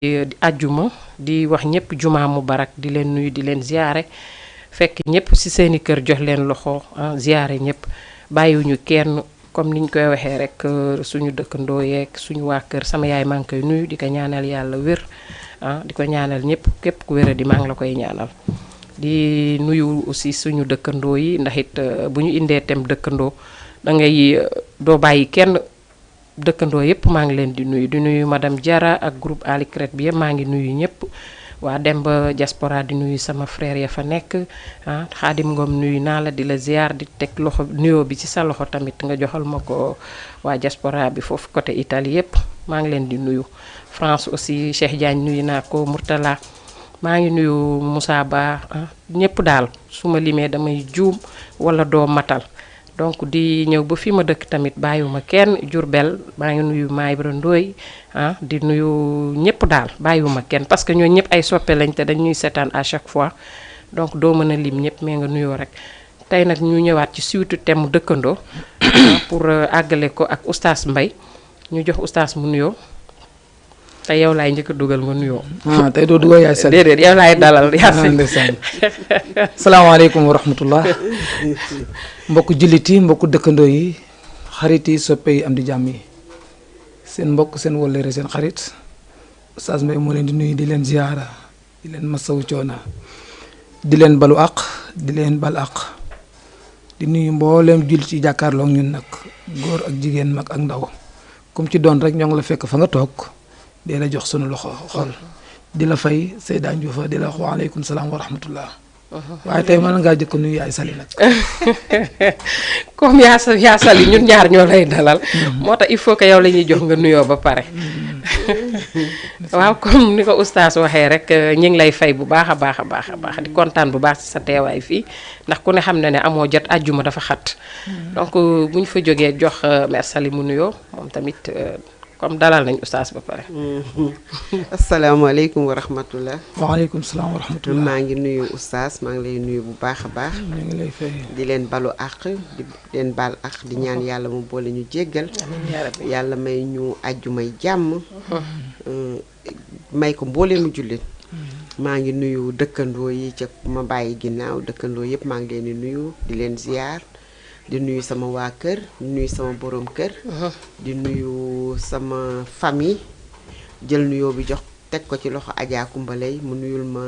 àjjuma di wax ñëpp jumaa mubarak di leen nuyu di leen ziyaare fekk ñëpp ci seeni kër jox leen loxo ziyaare ñëpp bàyyiwuñu kenn comme niñ koy waxee rek suñu dëkkandoo yeeg suñu waa kër sama yaay maa ngi koy nuyu di ko ñaanal yàlla wér di ko ñaanal ñëpp képp ku wéra di maa ngi la koy ñaanal di nuyu aussi suñu dëkkandoo yi ndax it bu ñu indee tem dëkkandoo da ngay doo bàyyi kenn dëkkandoo yëpp maa ngi leen di nuyu madame Diarra ak groupe Ali Crête bi yëpp maa ngi nuyu ñëpp waa dem ba diaspora di nuyu sama frère ya fa nekk Xaadim Ngom nuyu naa la di la ziar di teg loxo nuyoo bi ci sa loxo tamit nga joxal ma ko waa diaspora bi foofu côté Italie yëpp maa ngi leen di nuyu France aussi Cheikh Diagne nuyu naa ko Mourtala maa ngi nuyu Moussa Ba ñëpp daal su ma limee damay juum wala doo matal donc di ñëw ba fi ma dëkk tamit bàyyiwuma kenn Diourbel maa ngi nuyu Maïbra Ndoye di nuyu ñëpp daal bàyyiwuma kenn parce que ñooñu ñëpp ay soppe lañ te dañuy seetaan à chaque fois donc doo mën a lim ñëpp mais nga nuyoo rek tey nag ñu ñëwaat ci suite thème mu dëkkandoo pour àggale ko ak oustaz Mbaye ñu jox oustaz mu nuyoo te yow laay njëkk a dugal nga nuyoo. tey doo dugal yaay Sali déedéet yow laay dalal yaa salaamaaleykum wa rahmatullah mbokku jullit yi mbokku dëkkandoo yi xarit yi soppe yi am di jàmm yi seen mbokk seen wóllëre seen xarit oustaz Mbaye moo leen di nuyu di leen ziyaara di leen masawu coona di leen balu àq di leen bal àq di nuyu mbooleem jullit yi jàkkaarloo ak ñun nag góor ak jigéen mag ak ndaw comme ci doon rek ñoo ngi la fekk fa nga toog di la jox sunu loxo xol di la fay Seyda Ndioufa di la wax waaleykum salaam wa rahmatullah waaye tey mën ngaa jëkk nuyu yaay Sali nag comme yaa Sali ñun ñaar ñoo lay dalal moo tax il faut que yow la ñuy jox nga nuyoo ba pare waaw comme ni ko oustaz waxee rek ñi ngi lay fay bu baax a baax a baax a baax di kontaan bu baax ci sa teewaay fii ndax ku ne xam ne amoo jot àjjuma dafa xat donc bu ñu fa jógee jox mère Sali mu nuyoo moom tamit comme dalal nañ oustaz ba pare. asalaamaaleykum wa rahmatullah. waaleykum salaam wa rahmatullah. maa ngi nuyu oustaz maa ngi lay nuyu bu baax a baax. ñu ngi lay fay. di leen balu àq di leen baal àq di ñaan yàlla mu boole ñu jéggal. yàlla may ñu àjjumay jàmm. may ko mboole mu jullit. maa ngi nuyu dëkkandoo yi ca ma bàyyi ginnaaw dëkkandoo yëpp maa ngi leen di nuyu di leen ziyaar. di nuyu sama waa kër di nuyu sama borom kër. di nuyu sama famille jël nuyoo bi jox teg ko ci loxo Adja Kumbalay mu nuyul ma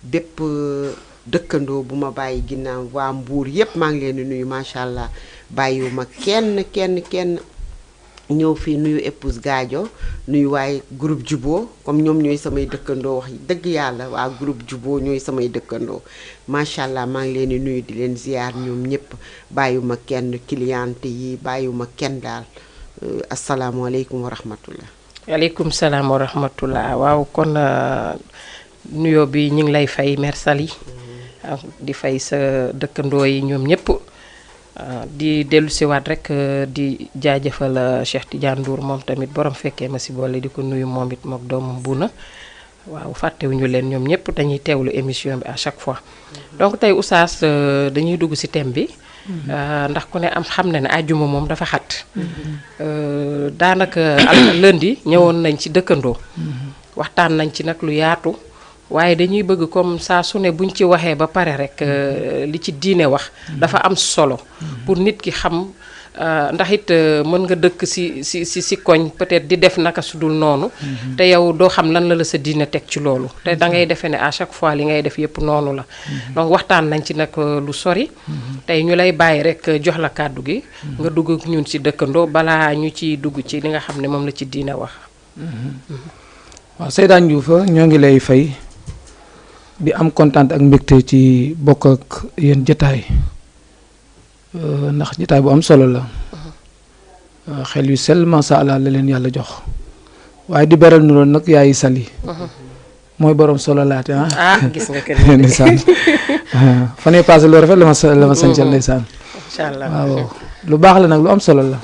bépp dëkkandoo bu ma bàyyi ginnaaw waa Mbuur yépp maa ngi leen di nuyu macha allah bàyyiwuma kenn ñëw fii nuyu épouse Gadio nuyu waaye groupe Jubo comme ñoom ñooy samay dëkkandoo wax dëgg yàlla waa groupe Jubo ñooy samay dëkkandoo macha allah maa ngi leen di nuyu di leen ziar ñoom ñëpp bàyyiwuma kenn cliente yi bàyyiwuma kenn daal asalaamualeykum wa rahmatullah. waaleykum salaam wa rahmatullah waaw kon nuyoo bi ñu ngi lay fay mère Sali di fay sa dëkkandoo yi ñoom ñëpp. di dellu siwaat rek di jaajëfal Cheikh Tidiane Ndour moom tamit borom fekkee ma si boole di ko nuyu moom it mook doomam Buna waaw fàttewuñu leen ñoom ñëpp dañuy teewlu émission bi à chaque fois donc tey oustaz dañuy dugg si thème bi ndax ku ne am xam na ne àjjuma moom dafa xat daanaka lundi ñëwoon nañ ci dëkkandoo waxtaan nañ ci nag lu yaatu waaye dañuy bëgg comme saa su ne buñ ci waxee ba pare rek li ci diine wax dafa am solo pour nit ki xam ndax it mën nga dëkk si koñ peut-être di def naka su dul noonu te yow doo xam lan la sa diine teg ci loolu te da ngay defee ne à chaque fois li ngay def yépp noonu la donc waxtaan nañ ci nag lu sori tey ñu lay bàyyi rek jox la kàddu gi nga dugg ak ñun ci dëkkandoo balaa ñu ciy dugg ci li nga xam ne moom la ci diine wax waaw Seyda Ndioufa ñoo ngi lay fay di am kontaan ak mbégte ci bokk ak yéen jotaay ndax jotaay bu am solo la xel yu sell macha allah la leen yàlla jox waaye di beral nu loon nag yaay Sali mooy borom solo laate gis nga que ndeysaan fan yii passé lu rafet la ma sañcal ndeysaan incha allah waaw lu baax la nag lu am solo la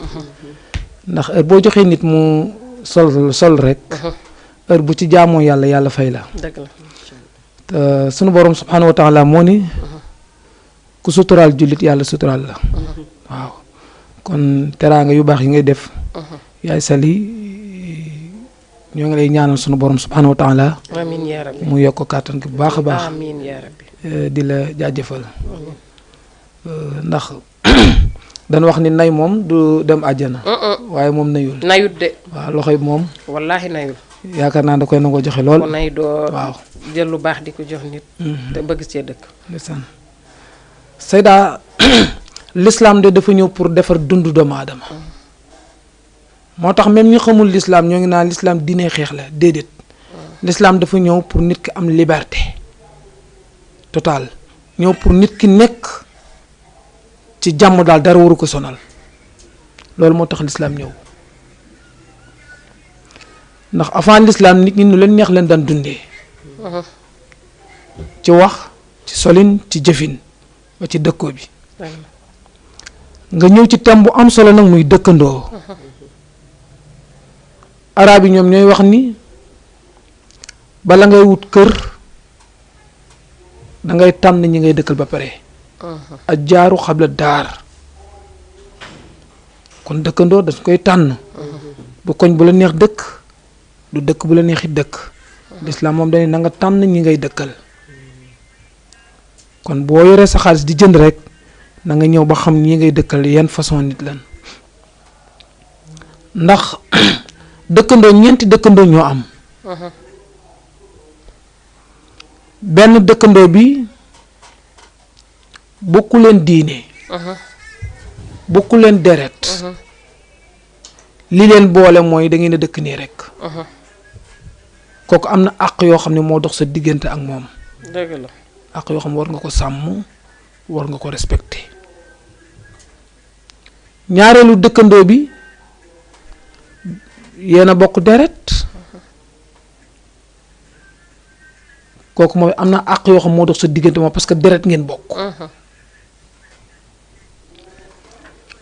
ndax heure boo joxee nit mu sol rek heure bu ci jaamoo yàlla fay la dëgg la te sunu borom subhanahu wa taala moo ni ku suturaal jullit yàlla suturaal la waaw kon teraanga yu baax yi ngay def yaay Sali ñoo ngi lay ñaanal sunu borom subhanahu wa taala amiin yaa rabbi. mu yokk kàttan gi bu baax a baax. amiin yaa rabbi. di la jaajëfal. ndax dañ wax ni nay moom du dem àjjana. waaye moom nayul. nayut de. waaw loxo yi moom. wallaahi nayul. yaakaar naa da koy nangoo joxe lool. ko nay doo. waaw jël lu baax di ko jox nit. te bëgg cee dëkk. ndeysaan Seyda l'islam de dafa ñëw pour defar dundu doomu aadama. moo tax même ñu xamul l'islam ñoo ngi naan l'islam diine xeex la déedéet. l'islam dafa ñëw pour nit ki am liberté totale ñëw pour nit ki nekk ci jàmm daal dara waru ko sonal loolu moo tax l'islam ñëw ndax avant l'islam nit ñi nu leen neex leen daan dundee ci wax ci solin ci jëfin ba ci dëkkoo bi nga ñëw ci thème bu am solo nag muy dëkkandoo arab yi ñoom ñooy wax ni bala ngay wut kër da ngay tànn ñi ngay dëkkal ba pare ak jaaru xabla daar kon dëkkandoo dañ koy tànn bu koñ bu la neex dëkk du dëkk bu la neexi dëkk lislaam moom dañuy na nga tànn ñi ngay dëkkal kon boo yoree sa xaalis di jënd rek na nga ñëw ba xam ñi ngay dëkkal yan façon nit lan ndax dëkkandoo ñeenti dëkkandoo ñoo am benn dëkkandoo bi bokku leen diine bokku leen deret li leen boole mooy da ngeen a dëkk nii rek kooku am na àq yoo xam ne moo dox sa diggante ak moom dëgg la àq yoo xam ne war nga ko sàmm war nga ko respecté ñaareelu dëkkandoo bi yéen a bokk deret kooku mooy am na àq yoo xam moo dox sa diggante moom parce que deret ngeen bokk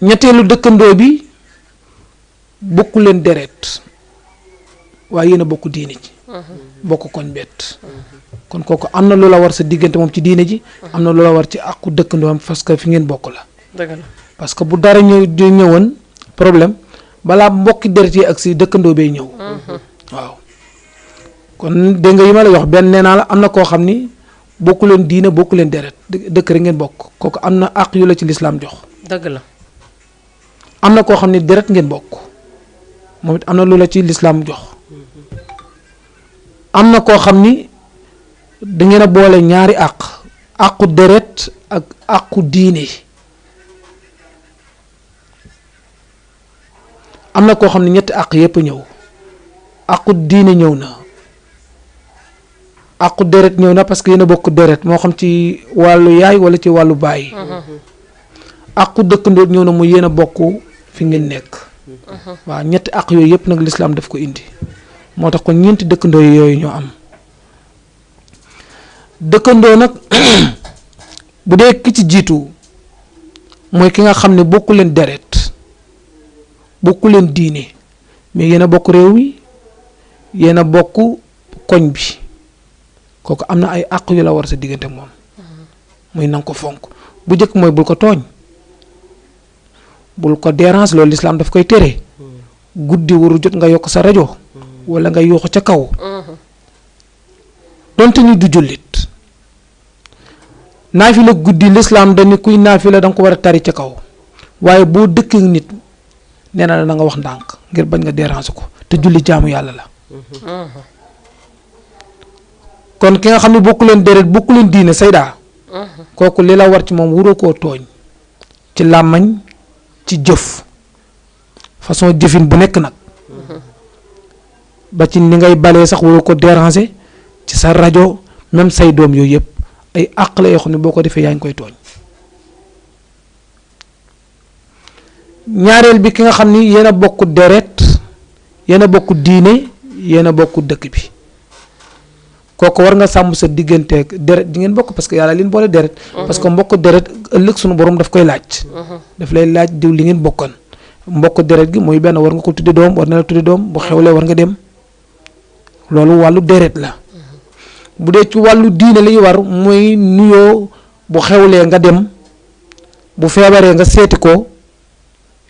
ñetteelu dëkkandoo bi bokku leen deret waaye yéen a bokk diine ji bokk koñ bett kon kooku am na lu la war sa diggante moom ci diine ji am na lu la war ci àqu dëkkandoo am parce que fi ngeen bokk la dëgg la parce que bu dara ñëwoon problème balaa mbokki deret yi ak si dëkkandoo bay ñëw waaw kon dégg nga yi ma la wax benn nee naa la am na koo xam ni bokku leen diine bokku leen deret dëkk rek ngeen bokk kooku am na àq yu la ci lislaam jox dëgg la am na koo xam ni deret ngeen bokk moom it am na lu la ci lislaam jox am na koo xam ni dangeen a boole ñaari àqu deret ak àqu diine am na koo xam ne ñetti àq yépp ñëw àqu diine ñëw na àqu deret ñëw na parce que yéen a bokk deret moo xam ci wàllu yaay wala ci wàllu baay àqu dëkkandoo ñëw na mu yéen a bokk fi ngeen nekk waaw ñetti àq yooyu yépp nag lislaam daf ko indi moo tax kon ñeenti dëkkandoo yooyu ñoo am dëkkandoo nag bu dee ki ci jiitu mooy ki nga xam ne bokku leen deret bokku leen diine mais yéen a bokk réew mi yéen a bokk koñ bi kooku am na ay àq yu la war sa diggante moom muy nanga ko fonk bu njëkk mooy bul ko tooñ bul ko dérange loolu lislaam daf koy tere guddi waru jot nga yokk sa rajo wala nga yuuxu ca kaw donte ni du jullit naafila guddi lislaam dañu kuy naafila da nga ko war a tari ca kaw waaye boo dëkkee nit nee na la nga wax ndànk ngir bañ nga déranger ko te julli jaamu yàlla la kon ki nga xam ne bokku leen deret bokku leen diine sayda kooku li la war ci moom wuroo koo tooñ ci làmmañ ci jëf façon jëfin bu nekk nag ba ci ni ngay balee sax wuroo ko déranger ci sa rajo même say doom yooyu yëpp ay àq la yoo xam ne boo ko defee yaa ngi koy tooñ ñaareel bi ki nga xam ni yéen a bokk deret yéen a bokk diine yéen a bokk dëkk bi kooku war nga sàmm sa digganteeg deret di ngeen bokk parce que yàlla leen boole deret parce que mbokk deret ëllëg sunu borom daf koy laaj daf lay laaj diw li ngeen bokkan mbokk deret gi mooy benn war nga ko tudde doom war na la tudde doom bu xewlee war nga dem loolu wàllu deret la bu dee ci wàllu diine li war mooy nuyoo bu xewlee nga dem bu feebaree nga seeti ko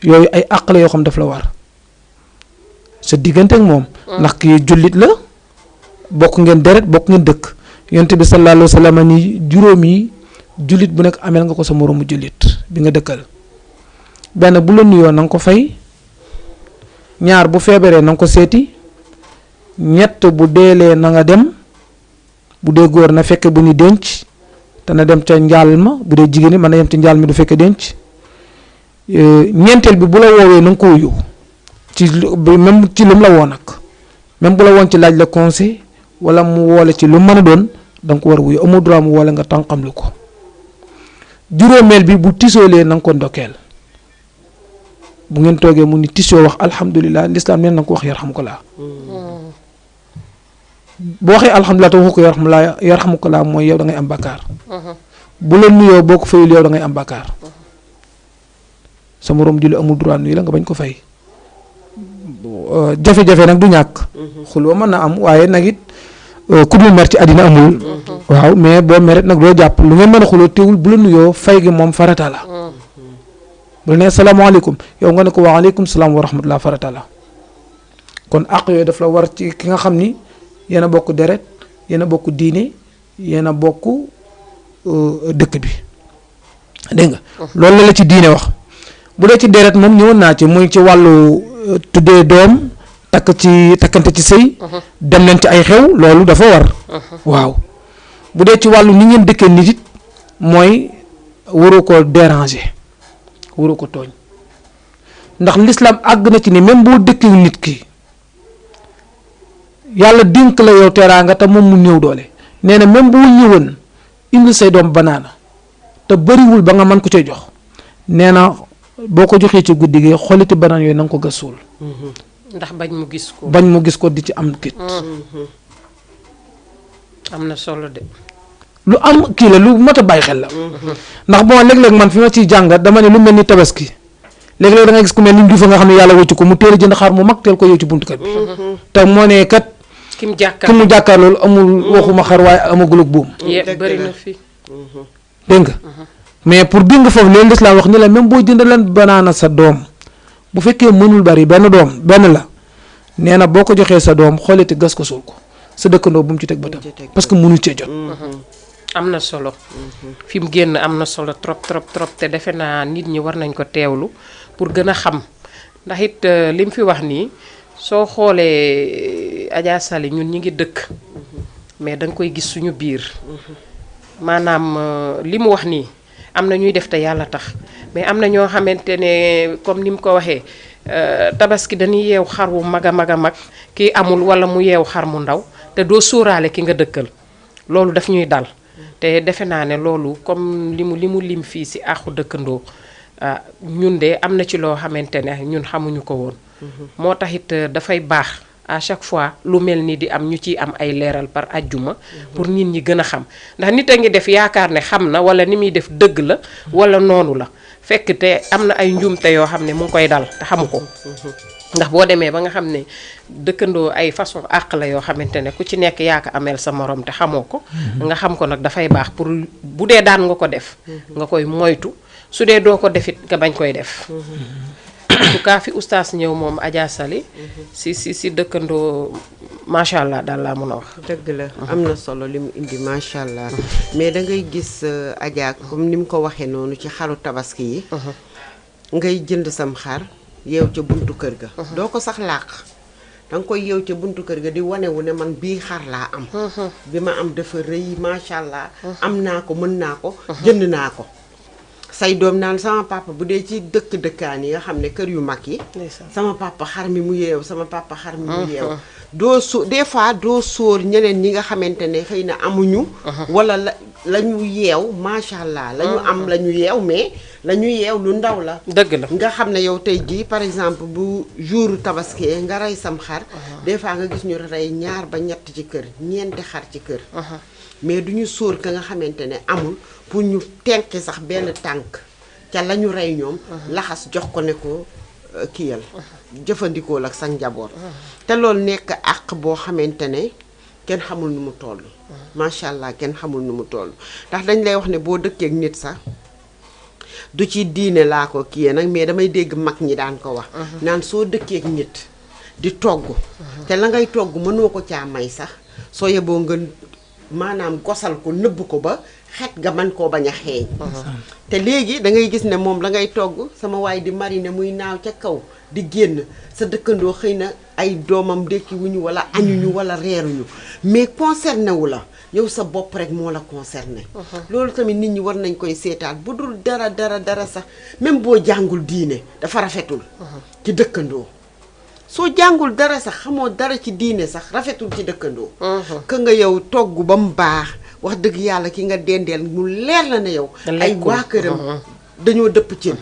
yooyu ay àq la yoo xam daf la war sa diggante ak moom ndax kii jullit la bokk ngeen deret bokk ngeen dëkk yonent bi sallallahu alayhi wa sallam ni juróom yi jullit bu nekk ameel nga ko sa moroomu jullit bi nga dëkkal benn bu la nuyoo na nga ko fay ñaar bu feebaree na nga ko seeti ñett bu deelee na nga dem bu dee góor na fekke bu ñu denc te na dem ca njaal ma bu dee jigéen ñi mën na yem ca njaal mi du fekke denc ñeenteel bi bu la woowee na nga ko wuyu ci même ci lu mu la woo nag même bu la woon ci laaj la conseil wala mu woole ci lu mën a doon da nga ko war a wuyu amoo droit mu woole nga tànqam lu ko juróomeel bi bu tisoolee na nga ko ndokkeel bu ngeen toogee mu ni tisoo wax alhamdulilah lislaam neen na nga ko wax yarhamukallah boo waxee alhamdulilah te waxu ko yarhamukallah mooy yow da ngay am bakkaar bu la nuyoo boo ko fayul yow da ngay am bakkaar sa moroom julli amul droit nuyu la nga bañ ko fay jafe-jafe nag du ñàkk xuloo mën na am waaye nag it ku dul mer ci àddina amul waaw mais boo meret nag doo jàpp lu ngeen mën a xuloo teewul bu la nuyoo fay gi moom farata la bu la nee salaamaaleykum yow nga ne ko waaleykum salaam wa rahmatullah farata la kon àq yooyu daf la war ci ki nga xam ni yéen a bokk deret yéen a bokk diine yéen a bokk dëkk bi dégg nga loolu la ci diine wax bu dee ci deret moom ñëwoon naa ci muy ci wàllu tuddee doom takkante ci sëy dem leen ci ay xew loolu dafa war waaw bu dee ci wàllu ni ngeen dëkkee nit it mooy waru ko déranger waru ko tooñ ndax l'islam àgg na ci ni même boo dëkkee nit ki yàlla dénk la yow teraanga te moom mu néew doole nee na même boo ñëwoon indi say doom banaana te bëriwul ba nga mën ko cee jox nee na boo ko joxee ci guddi gi xooliti banaan yooyu na nga ko gas suul ndax bañ mu gis ko di ci am kit am na solo de lu am kii la lu mat a bàyyi xel la ndax bon léeg-léeg man fi ma ciy jàngat dama ne lu mel ni tabaski léeg-léeg da nga gis ku mel ni njuufa nga xam ne yàlla wëcc ko mu teel a jënd xar mu mag teel ko yow ci buntu kër bi te moo ne kat ki mu jàkkaar loolu amul waxuma xar waaye amagul ak buum bëri na fi dégg nga mais pour bi nga foofu leen lislaam wax ni la même boo jënd leen banaana sa doom bu fekkee mënul bari benn doom benn la nee na boo ko joxee sa doom xooliti gas ko suul ko sa dëkkandoo bu mu ci teg bëtam parce que mënul cee jot am na solo fi mu génn am na solo trop te defe naa nit ñi war nañ ko teewlu pour gën a xam ndax it li mu fi wax nii soo xoolee Adja Sali ñun ñi ngi dëkk mais da nga koy gis suñu biir maanaam li mu wax nii am na ñuy def te yàlla tax mais am na ñoo xamante ne comme ni mu ko waxee tabaski dañuy yeew xar wu mag a mag kii amul wala mu yeew xar mu ndaw te doo sóoraale ki nga dëkkal loolu daf ñuy dal te defe naa ne loolu comme li mu lim fii si àqu dëkkandoo ñun de am na ci loo xamante ne ñun xamuñu ko woon moo tax it dafay baax à chaque fois lu mel ni di am ñu ciy am ay leeral par ajjuma pour nit ñi gën a xam ndax nit a ngi def yaakaar ne xam na wala ni muy def dëgg la wala noonu la fekk te am na ay njuumte yoo xam ne mu ngi koy dal te xamu ko ndax boo demee ba nga xam ne dëkkandoo ay façon àq la yoo xamante ne ku ci nekk yaa ko ameel sa morom te xamoo ko nga xam ko nag dafay baax pour bu dee daan nga ko def nga koy moytu su dee doo ko defit nga bañ koy def en tout cas fi oustaz ñëw moom Adja Sali si dëkkandoo macha allah daal laa mën a wax. dëgg la am na solo li mu indi macha allah mais da ngay gis Adja comme ni mu ko waxee noonu ci xaru tabaski yi. ngay jënd sam xar yeew ca buntu kër ga. doo ko sax làq da nga koy yeew ca buntu kër ga di wane wu ne man bii xar laa am. bi ma am dafa rëy macha allah. am naa ko mën naa ko jënd naa ko. say doom naan sama papa bu dee ci dëkkaan yi nga xam ne kër yu mag yi sama papa xar mi mu yeew sama papa xar mi mu yeew doo des fois doo sóor ñeneen ñi nga xamante ne xëy na amuñu wala la ñu yeew macha allah la ñu am la ñu yeew mais la ñu yeew lu ndaw la dëgg la nga xam ne yow tey jii par exemple bu jour tabaski nga rey sam xar des fois nga gis ñu rey 2 ba 3 ci kër 4 xar ci kër mais du ñu sóor ka nga xamante ne amul pour ñu tenki sax benn tànk ca la ñu rey ñoom laxas jox ko ne ko kiyal jëfandikoo ak sa njaboot te loolu nekk àq boo xamante ne kenn xamul nu mu toll macha allah kenn xamul nu mu toll ndax dañ lay wax ne boo dëkkee ak nit sax du ci diine laa ko kiyee nag mais damay dégg mag ñi daan ko wax naan soo dëkkee ak nit di togg te la ngay togg mënoo ko caa may sax soo yeboo nga maanaam gosal ko nëbb ko ba xet nga mën koo bañ a xeeñ te léegi da ngay gis ne moom la ngay togg sama waay di mariner muy naaw ca kaw di génn sa dëkkandoo xëy na ay doomam ndékki wuñu wala añuñu wala reeruñu mais concerné wu la yow sa bopp rek moo la concerné loolu tamit nit ñi war nañ koy seetaat bu dul dara sax même boo jàngul diine dafa rafetul ci dëkkandoo soo jàngul dara sax xamoo dara ci diine sax rafetul ci dëkkandoo ka nga yow togg ba mu baax wax dëgg yàlla ki nga dendeel mu leer la ne yow ay waa këram dañoo dëpp cin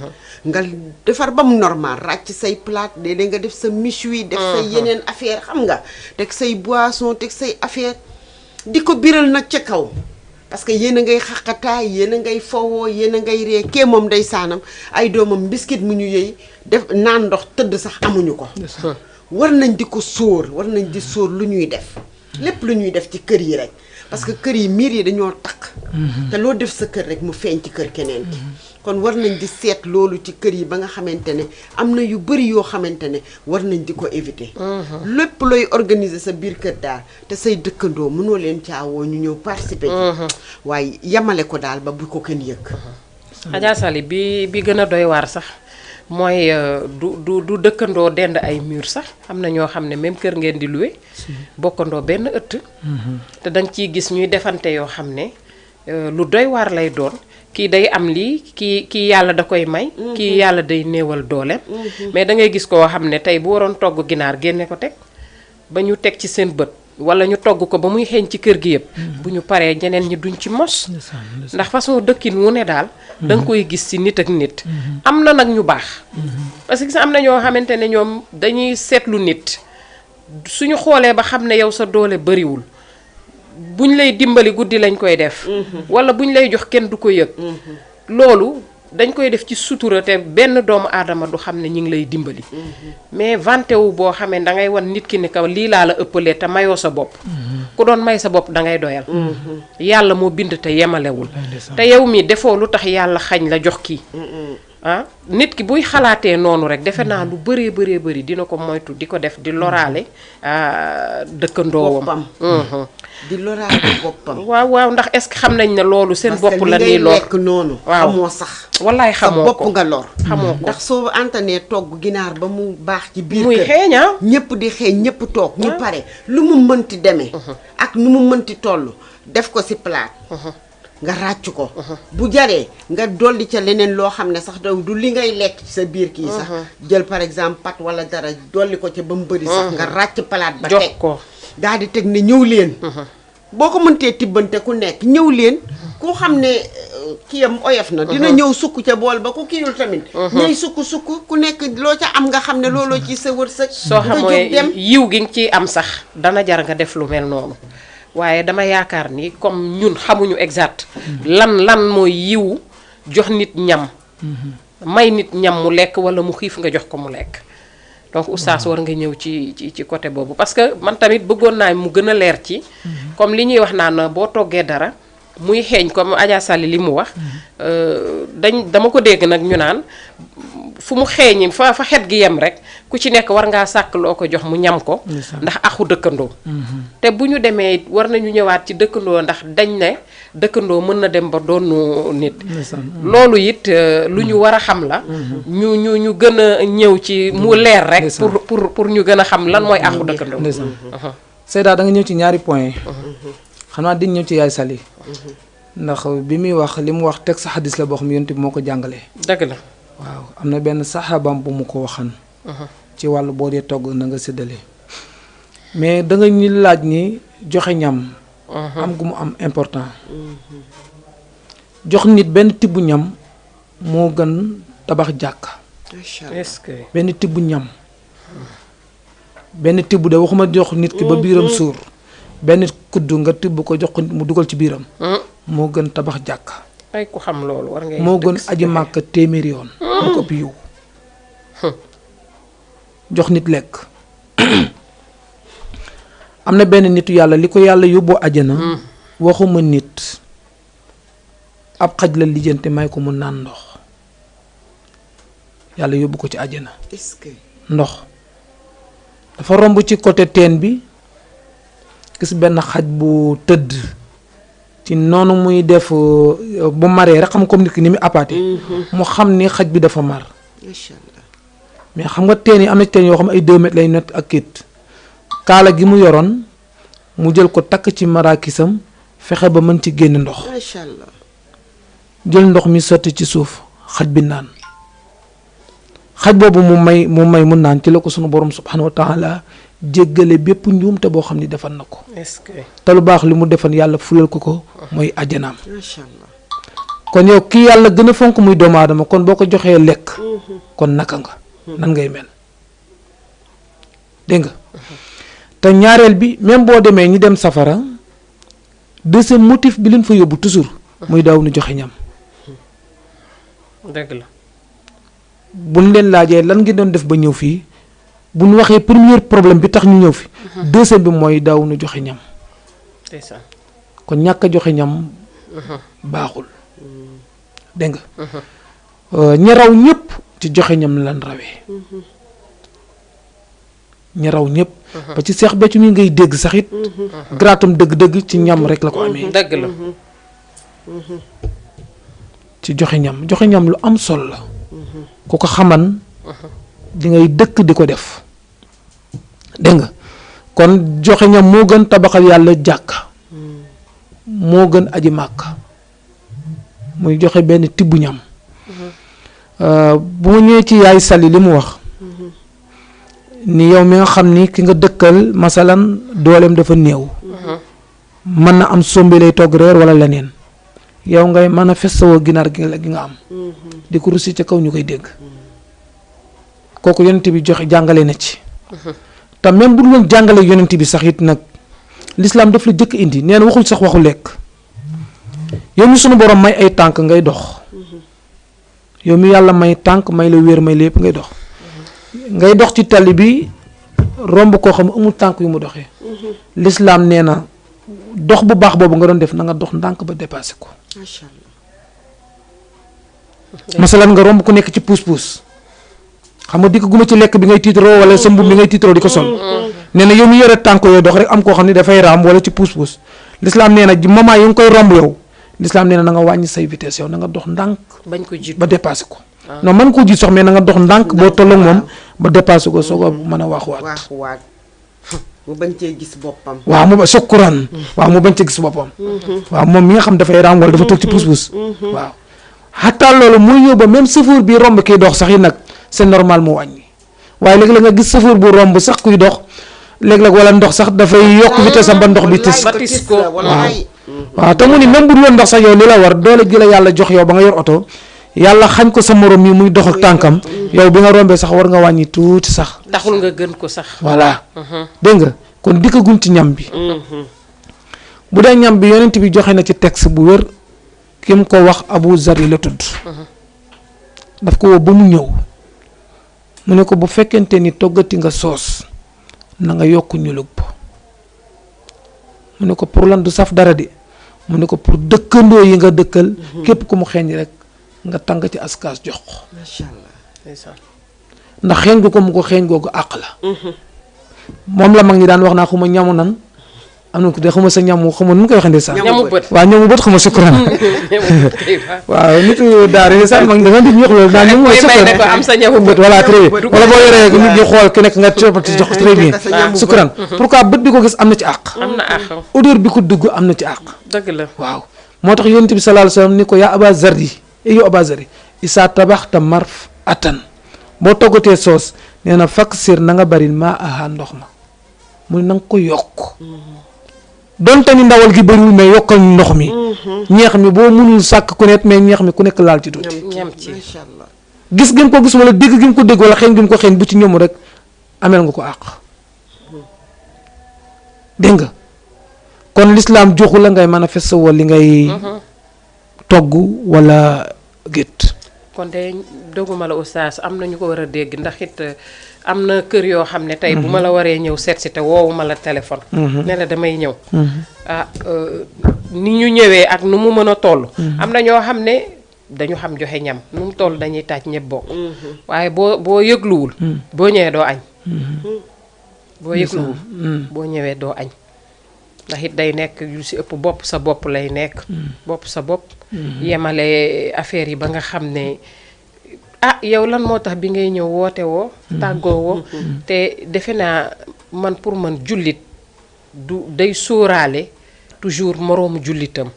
nga defar ba mu normal ràcc say plate léeg-léeg nga def sa méchoui def say yeneen affaire xam nga teg say boisson teg say affaire di ko biral nag ca kaw parce que yéen a ngay xaqataay yéen a ngay fowoo yéen a ngay ree kee moom day saanam ay doomam biscuit mu ñu yëy def naan ndox tëdd sax amuñu ko war nañ di ko sóor war nañ di sóor lu ñuy def lépp lu ñuy def ci kër yi rek parce que kër yi miir yi dañoo takk te loo def sa kër rek mu feeñ ci kër keneen ki kon war nañ di seet loolu ci kër yi ba nga xamante ne am na yu bëri yoo xamante ne war nañ di ko éviter lépp looy organiser sa biir kër daal te say dëkkandoo mënoo leen caawoo ñu ñëw participer ci waaye yamale ko daal ba bu ko kenn yëg Adja Sali bi gën a doy waar sax mooy du dëkkandoo dend ay mur sax am na ñoo xam ne même kër ngeen di loué bokkandoo benn ëtt te danga ciy gis ñuy defante yoo xam ne lu doy waar lay doon kii day am lii kii yàlla da koy may kii yàlla day néewal dooleem mais da ngay gis koo xam ne tey bu waroon togg ginaar génne ko teg ba ñu teg ci seen bët wala ñu togg ko ba muy xeeñ ci kër gi yëpp bu ñu paree ñeneen ñi duñ ci mos ndax façon dëkkin wu ne daal da nga koy gis ci nit ak nit am na nag ñu baax parce que gis am na ñoo xamante ne ñoom dañuy seetlu nit suñu xoolee ba xam ne yow sa doole bariwul buñ lay dimbali guddi lañ koy def wala buñ lay jox kenn du ko yëg loolu dañ koy def ci sutura te benn doomu aadama du xam ne ñi ngi lay dimbali mais vanté wu boo xamee da ngay wan nit ki ne kaw lii laa la ëppalee te mayoo sa bopp ku doon may sa bopp da ngay doyal yàlla moo bind te yemalewul te yow mi defoo lu tax yàlla xañ la jox kii ah nit ki buy xalaatee noonu rek defe naa lu bëree dina ko moytu di ko def di loraale dëkkandoowam di loraale boppam waaw ndax est-ce que xam nañ ne loolu seen bopp la nii lor lekk noonu waaw xamoo sax wallaay xamoo sa ko bopp nga lor xamoo ko ndax soo antanee togg ginaar ba mu baax ci biir muy kër xeeña ñëpp di xeeñ ñëpp toog ñu pare lu mu mënti demee ak nu mu mënti toll def ko ci plat nga ràcc ko bu jaree nga dolli ca leneen loo xam ne sax du li ngay lekk ci sa biir kii sax jël par exemple pat wala dara dolli ko ca ba mu bëri sax nga ràcc palaat ba jox teg ko daal di teg ne ñëw leen boo ko mëntee tibbante ku nekk ñëw leen ku xam ne kiyam oyof na dina ñëw sukk ca bool ba ku kiyul tamit ñëy sukk ku nekk loo ca am nga xam ne looloo ci sa wërsëg soo nga xamoo jóg dem yiw gi nga ciy am sax dana jar nga def lu mel noonu waaye dama yaakaar ni comme ñun xamuñu exact lan mooy yiw jox nit ñam may nit ñam mu lekk wala mu xiif nga jox ko mu lekk donc oustaz war nga ñëw ci côté boobu parce que man tamit bëggoon naa mu gën a leer ci comme li ñuy wax naan boo toggee dara muy xeeñ comme Adja Sali li mu wax dama ko dégg nag ñu naan fu mu xeeñi fa xet gi yem rek ku ci nekk war ngaa sàkk loo ko jox mu ñam ko ndax axu dëkkandoo te bu ñu demee war nañu ñëwaat ci dëkkandoo ndax dañ ne dëkkandoo mën na dem ba doonu nit loolu it lu ñu war a xam la ñu gën a ñëw ci mu leer rek pour ñu gën a xam lan mooy axu dëkkandoo Seyda da nga ñëw ci ñaari point xanaa di ñëw ci yaay Sali ndax bi muy wax li mu wax teg sa xadis la boo xam yonent bi moo ko jàngalee dëgg la waaw am na benn saxaabam bu mu ko waxan ci wàllu boo dee togg na nga séddale mais da nga ñu laaj ni joxe ñam am gu mu am important jox nit benn tibb ñam moo gën tabax jàkk est-ce que benn tibb ñam benn tibb de waxuma jox nit ki ba biiram suur benn kudd nga tibb ko jox ko mu dugal ci biiram moo gën tabax jàkk ay ku xam loolu war ngay moo gën aji màkk téeméeri yoon moo ko ëpp yiw jox nit lekk am na benn nitu yàlla li ko yàlla yóbboo ajana waxuma nit ab xaj la lijjante may ko mu naan ndox yàlla yóbbu ko ci ajana est-ce que ndox dafa romb ci côté teen bi gis benn xaj bu tëdd ci noonu muy def bu maree rek xam comme nit ki ni muy apaate mu xam ni xaj bi dafa mar macha allah. mais xam nga teen yi am na teen yoo xam ay 2 mètres lay net ak kit kaala gi mu yoroon mu jël ko takk ci maraakisam fexe ba mën ci génn ndox macha allah. jël ndox mi sotti ci suuf xaj bi naan xaj boobu mu may mu naan ci la ko sunu borom subhanahu wa taala jéggale bépp njuumte boo xam ni defal na ko est-ce que te lu baax li mu defan yàlla fulal ko mooy àjjanaam macha allah. kon yow kii yàlla gën a fonk muy doomu aadama kon boo ko joxee lekk kon naka nga nan ngay mel dégg nga te ñaareel bi même boo demee ñi dem safara deuxième motif bi leen fa yóbbu toujours muy daaw nu joxe ñam dëgg la buñ leen laajee lan ngi doon def ba ñëw fii bu ñu waxee premier problème bi tax ñu ñëw fi deuxième bi mooy daaw nu joxe ñam ndeysaan kon ñàkk a joxe ñam baaxul dégg nga ñi raw ñëpp ci joxe ñam lan rawee ñi raw ñëpp ba ci seex beccu mi ngay dégg sax it graatam dëgg-dëgg ci ñam rek la ko amee dëgg la ci joxe ñam lu am solo la ku ko xaman di ngay dëkk di ko def dégg nga kon joxe ñam moo gën tabaxal yàlla jàkka moo gën aji màkk muy joxe benn tibb ñam bu mu ñëwee ci yaay Sali li mu wax ni yow mi nga xam ni ki nga dëkkal masalan dooleem dafa néew mën na am sombi lay togg reer wala leneen yow ngay mën a festawoo ginaar gi nga am di ko russi ca kaw ñu koy dégg kooku yonent bi joxe jàngale na ci te même bu dul woon jàngale yonent bi sax it nag l'islam daf la jëkk indi nee na waxul sax waxu lekk yow mi sunu borom may ay tànk ngay dox yow mi yàlla may tànk may la wér may la yëpp ngay dox ci tali bi romb koo xam amul tànk yu mu doxee l'islam nee na dox bu baax boobu nga doon def na nga dox ndànk ba dépassé ko macha allah. masalan nga romb ku nekk ci puus-puus xam nga dikk guma ci lekk bi ngay tiitaroo wala sa mbub bi ngay tiitaroo di ko sol nee na yow mi yore tànk yooyu dox rek am koo xam ne dafay raam wala ci puus-puus l'islam nee na moment yi nga koy romb yow l'islam nee na nga wàññi say vitesse yow na nga dox ndànk bañ ko jiitu ba dépassé ko non man koo jiit sox mais na nga dox ndànk boo tolloog moom ba dépassé ko soo ko mën a waaxuwaat mu bañ cee gis boppam. waaw mu ba sukkuraan waaw mu bañ cee gis boppam waaw moom mi nga xam dafay raam wala dafa toog ci puus-puus waaw xataa loolu muy yóbba même chauffeur bi romb kiy dox sax yi nag c'est normal mu wàññi waaye léegi la nga gis chauffeur bu romb sax kuy dox léeg-léeg wala ndox sax dafay yokk vitesse am ba ndox bi tis ko waaw te mu ni même bu dul woon ndox sax yow li la war doole ji la yàlla jox yow ba nga yor oto yàlla xañ ko sa morom mi muy dox ak tànkam yow bi nga rombee sax war nga wàññi tuuti sax taxul nga gën ko sax voilà dégg nga kon dikkaguñ ci ñam bi bu dee ñam bi yonent bi joxe na ci texte bu wér ki mu ko wax Abu Zari la tudd daf ko woo ba mu ñëw mu ne ko bu fekkente ni toggati nga soos na nga yokk ñulug mu ne ko pour lan du saf dara de mu ne ko pour dëkkandoo yi nga dëkkal képp ku mu xeeñ rek nga tàng ci askaas jox ko macha allah. ndax xeeñ gu ko mu ko xeeñ googu àq la moom la mag ñi daan wax naa xuma ñamu nan am na ko de xuma sa ñamu xuma nu mu koy waxee ndeysaan ñamu bët waaw ñamu bët xuma sukkuraan waaw nitu daara ndeysaan mag da nga nit ñi wax loolu naan ñamu bët am sa ñamu bët voilà très bien wala boo yoree nit ñi xool ku nekk nga coppati jox très bien sukkuraan pourquoi bët bi ko gis am na ci àq am na àq odeur bi ko dugg am na ci àq dëgg la waaw moo tax yonent bi sallallahu alayhi wasallam ni ko yaa Aba Zarri yow Aba Zarri isaa tabaxta marf atan boo toggatee soos nee na fakk sir na nga bari maa aha ndox ma mu ne na nga ko yokk donte ni ndawal gi bëriwul mais yokkal ndox mi ñeex mi boo mënul sàkk ku nekk mais ñeex mi ku nekk laal ci tuuti ñam ci macha allah. gis ngeen ko gis wala dégg gi mu ko dégg wala xeeñ gi mu ko xeeñ bu ci ñoom rek ameel nga ko àq dégg nga kon l'islam joxu la ngay manifester wala li ngay togg wala gétt kon de doguma la oustaz am na ñu ko war a dégg ndax it am na kër yoo xam ne tey bu ma la waree ñëw seet si te woowuma la téléphone ne la damay ñëw ni ñu ñëwee ak nu mu mën a toll am na ñoo xam ne dañu xam joxe ñam nu mu toll dañuy taaj ñëpp bokk waaye boo yëgluwul boo ñëwee doo añ boo yëgluwul boo ñëwee doo añ ndax it day nekk yu si ëpp bopp sa bopp lay nekk bopp sa bopp yemale affaire yi ba nga xam ne ah yow lan moo tax bi ngay ñëw woote woo tàggoo woo te defe naa man pour man jullit du day sóoraale toujours moroomu jullitam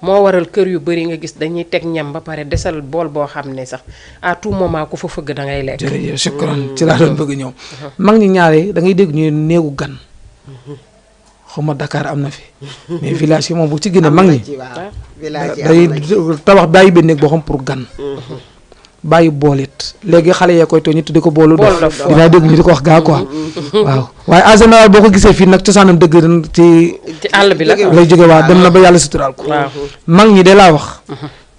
moo waral kër yu bari nga gis dañuy teg ñam ba pare desal bool boo xam ne sax à tout moment ku fa fëgg da ngay lekk. jërëjëf shukran ci laa doon bëgg ñëw. mag ñi ñaare da ngay dégg ñu néegu gan. xawma Dakar am na fi. mais village yi moom bu ci gën a mag ñi. day tabax bàyyi benn néeg boo xam pour gan. bàyyi boolit léegi xale yee koy tooñ ñu tudde ko boolu dof dinaa dégg ñu di ko wax gaa quoi waaw waaye en général boo ko gisee fii nag cosaanam dëgg ci àll bi la lay jóge waa dem na ba yàlla suturaal ko mag ñi de laa wax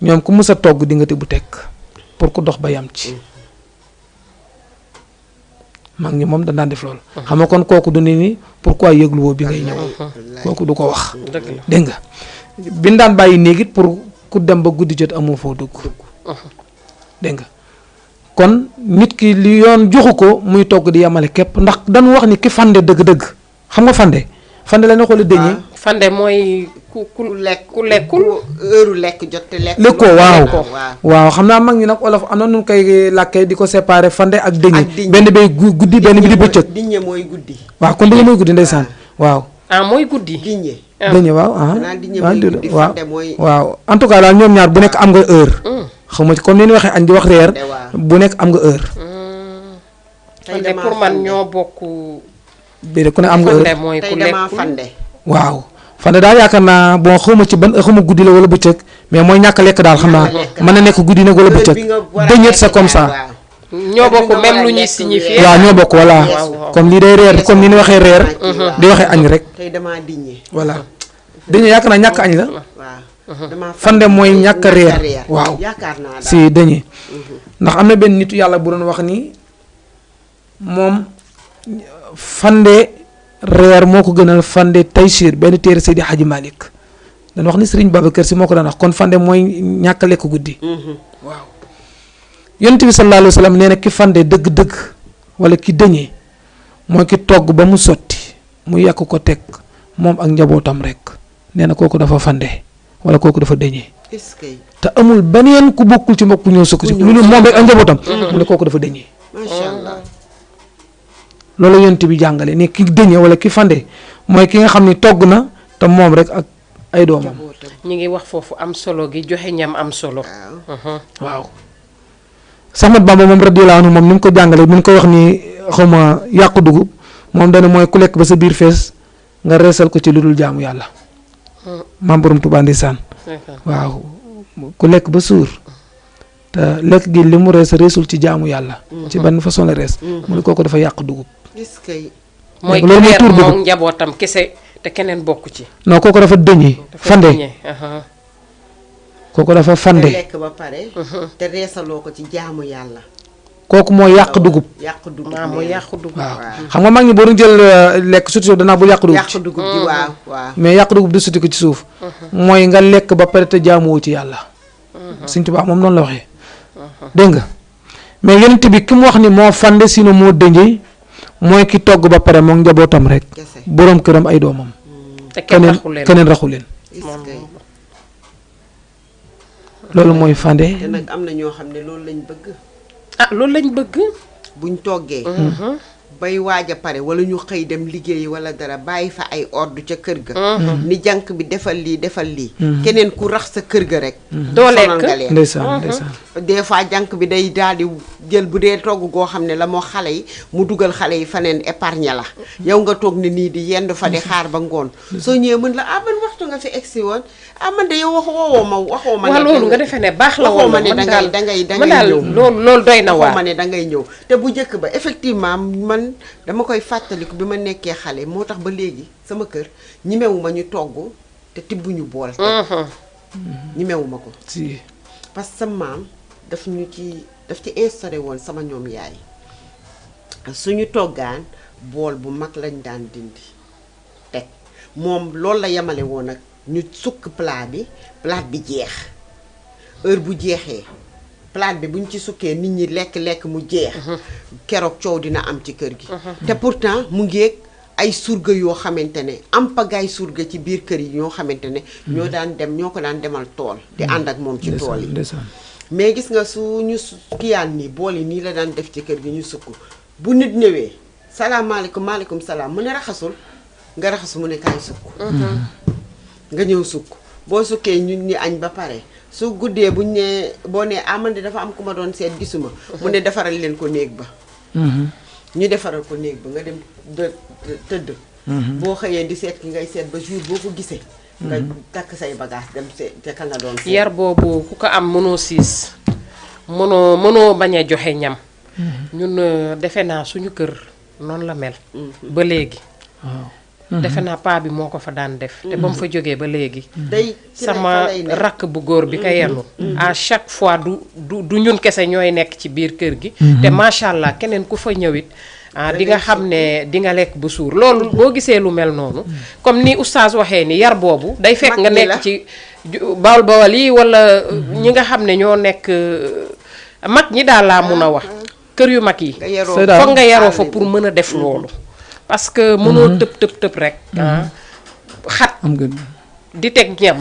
ñoom ku mës a togg di nga te bu tekk pour ku dox ba yam ci mag ñi moom danaan def loolu xam nga kon kooku du ni pourquoi yëglu woo bi ngay ñëw kooku du ko wax dégg nga bin daan bàyyi néegit pour ku dem ba guddi jot amoo foo dugg dégg nga kon nit ki li yoon joxu ko muy togg di yamale képp ndax dañu wax ni ki fande dëgg-dëgg xam nga fande la ne xooli dëñee fande mooy ku lekkul heure lekk jot te lekk ko waaw xam naa mag ñi nag olof am na nu koy làkkee di ko séparer fande ak dëñee benn bay guddi benn bi di bëccëg diñe mooy guddi waaw kon dëñe mooy guddi ndeysaan waaw mooy guddi dëñe waaw waaw en tout cas daal ñoom ñaar bu nekk am nga heure xaw ma ci comme ni ñu waxee añ di wax reer bu nekk am nga heure. fande pour man ñoo bokk. bii ku ne am nga heure fande mooy ku lekkul waaw fande daal yaakaar naa bon xaw ma ci ban xaw ma guddi la wala bëccëg mais mooy ñàkk lekk daal xam naa mën na nekk guddi nag wala bëccëg dëñët c'est comme ça. ñoo bokk même lu ñuy signifier. waaw ñoo bokk voilà comme lii day reer comme ni ñu waxee reer di waxee añ rek. voilà dëñë yaakaar naa ñàkk añ la. fande mooy ñàkk reer waaw si dëñee ndax am na benn nitu yàlla bu doon wax ni moom fande reer moo ko gënal fande Taysiir benn téere Seydi Hadji Malick dañ wax ni Serigne Babacar Si moo ko daan wax kon fande mooy ñàkk lekk guddi waaw yonent bi sallallahu alayhi wa sallam nee na ki fande dëgg-dëgg wala ki dëñee mooy ki togg ba mu sotti mu yàq ko teg moom ak njabootam rek nee na kooku dafa fande wala kooku dafa dëñee te amul beneen ku bokkul ci mbokk ñëw sukk si lu moom rek ak njabootam mu ne kooku dafa dëñee macha allah loolu yonent bi jàngale ni ki dëñee wala ki fande mooy ki nga xam ni togg na te moom rek ak ay doomam ñi ngi wax foofu am solo gi joxe ñam am solo waaw Seex Ahmadu Bamba moom radiyallaahu anhu moom ni mu ko jàngale mi ngi koy wax ni xawma yàqu dugub moom dana mooy ku lekk ba sa biir fees nga reesal ko ci lu dul jaamu yàlla maam borom Tuubaa ndeysaan waaw ku lekk ba suur te lekk gi li mu reesul ci jaamu yàlla ci ban façon la rees mu ne kooku dafa yàq dugub mooy loolu mooy tuur dugub njabootam kese te keneen bokk ci non kooku dafa dëñee fande kooku dafa fande lekk ba pare te reesaloo ko ci jaamu yàlla kooku mooy yàq dugub mooy yàq dugub waaw xam nga mag ñi boo doon jël lekk suti suuf danaa bul yàq dugub ji waaw mais yàq dugub di suti ko ci suuf mooy nga lekk ba pare te jaamuwoo ci yàlla Sëñ Tuubaa moom noonu la waxee dégg nga mais yonent bi ki mu wax ni moo fande sino moo dënjee mooy ki togg ba pare moom njabootam rek boroom këram ay doomam keneen raxu leen loolu mooy fande te nag am na ñoo xam ne loolu lañ bëgg loolu lañ bëgg buñ toggee bay waaj a pare wala ñu xëy dem liggéeyi wala dara bàyyi fa ay ordre ca kër ga ni jànk bi defal lii keneen ku rax sa kër ga rek doo lekk ndeysaan des fois jànk bi day daal di jël bu dee togg goo xam ne la moo xale yi mu dugal xale yi faneen épargne la yow nga toog ne nii di yendu fa di xaar ba ngoon soo ñëwee mën la ban waxtu nga fi egsi woon man de yow waxoo ma ne loolu nga defee ne baax la waxoo ma ne dangay ñëw loolu doy na waar waxoo ma ne dangay ñëw te bu njëkk ba effectivement man dama koy fàttaliku bi ma nekkee xale moo tax ba léegi sama kër ñimewuma ñu togg te tibbuñu bool ñimewuma ko parce que sa maam daf ci instauré woon sama ñoom yaay suñu toggaan bool bu mag lañ daan dindi teg moom loolu la yemale woon ak ñu sukk plat bi jeex heure bu jeexee plate bi buñ ci sukkee nit ñi lekk mu jeex keroog coow dina am ci kër gi te pourtant mu ngeeg ay surga yoo xamante ne am pagaay surga ci biir kër yi ñoo xamante ne ñoo ko daan demal tool di ànd ak moom ci tool yi mais gis nga su ñu kiyaan nii bool yi nii la daan def ci kër gi ñu sukk bu nit ñëwee salaamaaleykum maaleykum salaam mu ne raxasul nga raxasu mu ne kaay sukk nga ñëw sukk boo sukkee ñun ñi añ ba pare su guddee buñ ne boo nee amandi dafa am ku ma doon seet gisuma mu ne defaral leen ko néeg ba ñu defaral ko néeg ba nga dem tëdd boo xëyee di seet ki ngay seet ba jour boo ko gisee nga takk say bagage dem seet te ka nga doon seet yar boobu ku ko am mënoo siis mënoo bañ a joxe ñam ñun defe naa suñu kër noonu la mel ba léegi defe naa paa bi moo ko fa daan def te ba mu fa jógee ba léegi sama rakk bu góor bi ka yenu à chaque fois du ñun kese ñooy nekk ci biir kër gi te macha allah keneen ku fa ñëwit di nga xam ne di nga lekk bu suur loolu boo gisee lu mel noonu comme ni oustaz waxee ni yar boobu day fekk nga nekk ci bawal yi wala ñi nga xam ne ñoo nekk mag ñi daal laa mun a wax kër yu mag yi foog nga yaroo fa pour mën a def loolu parce que mënoo tëb rek xat di teg ñam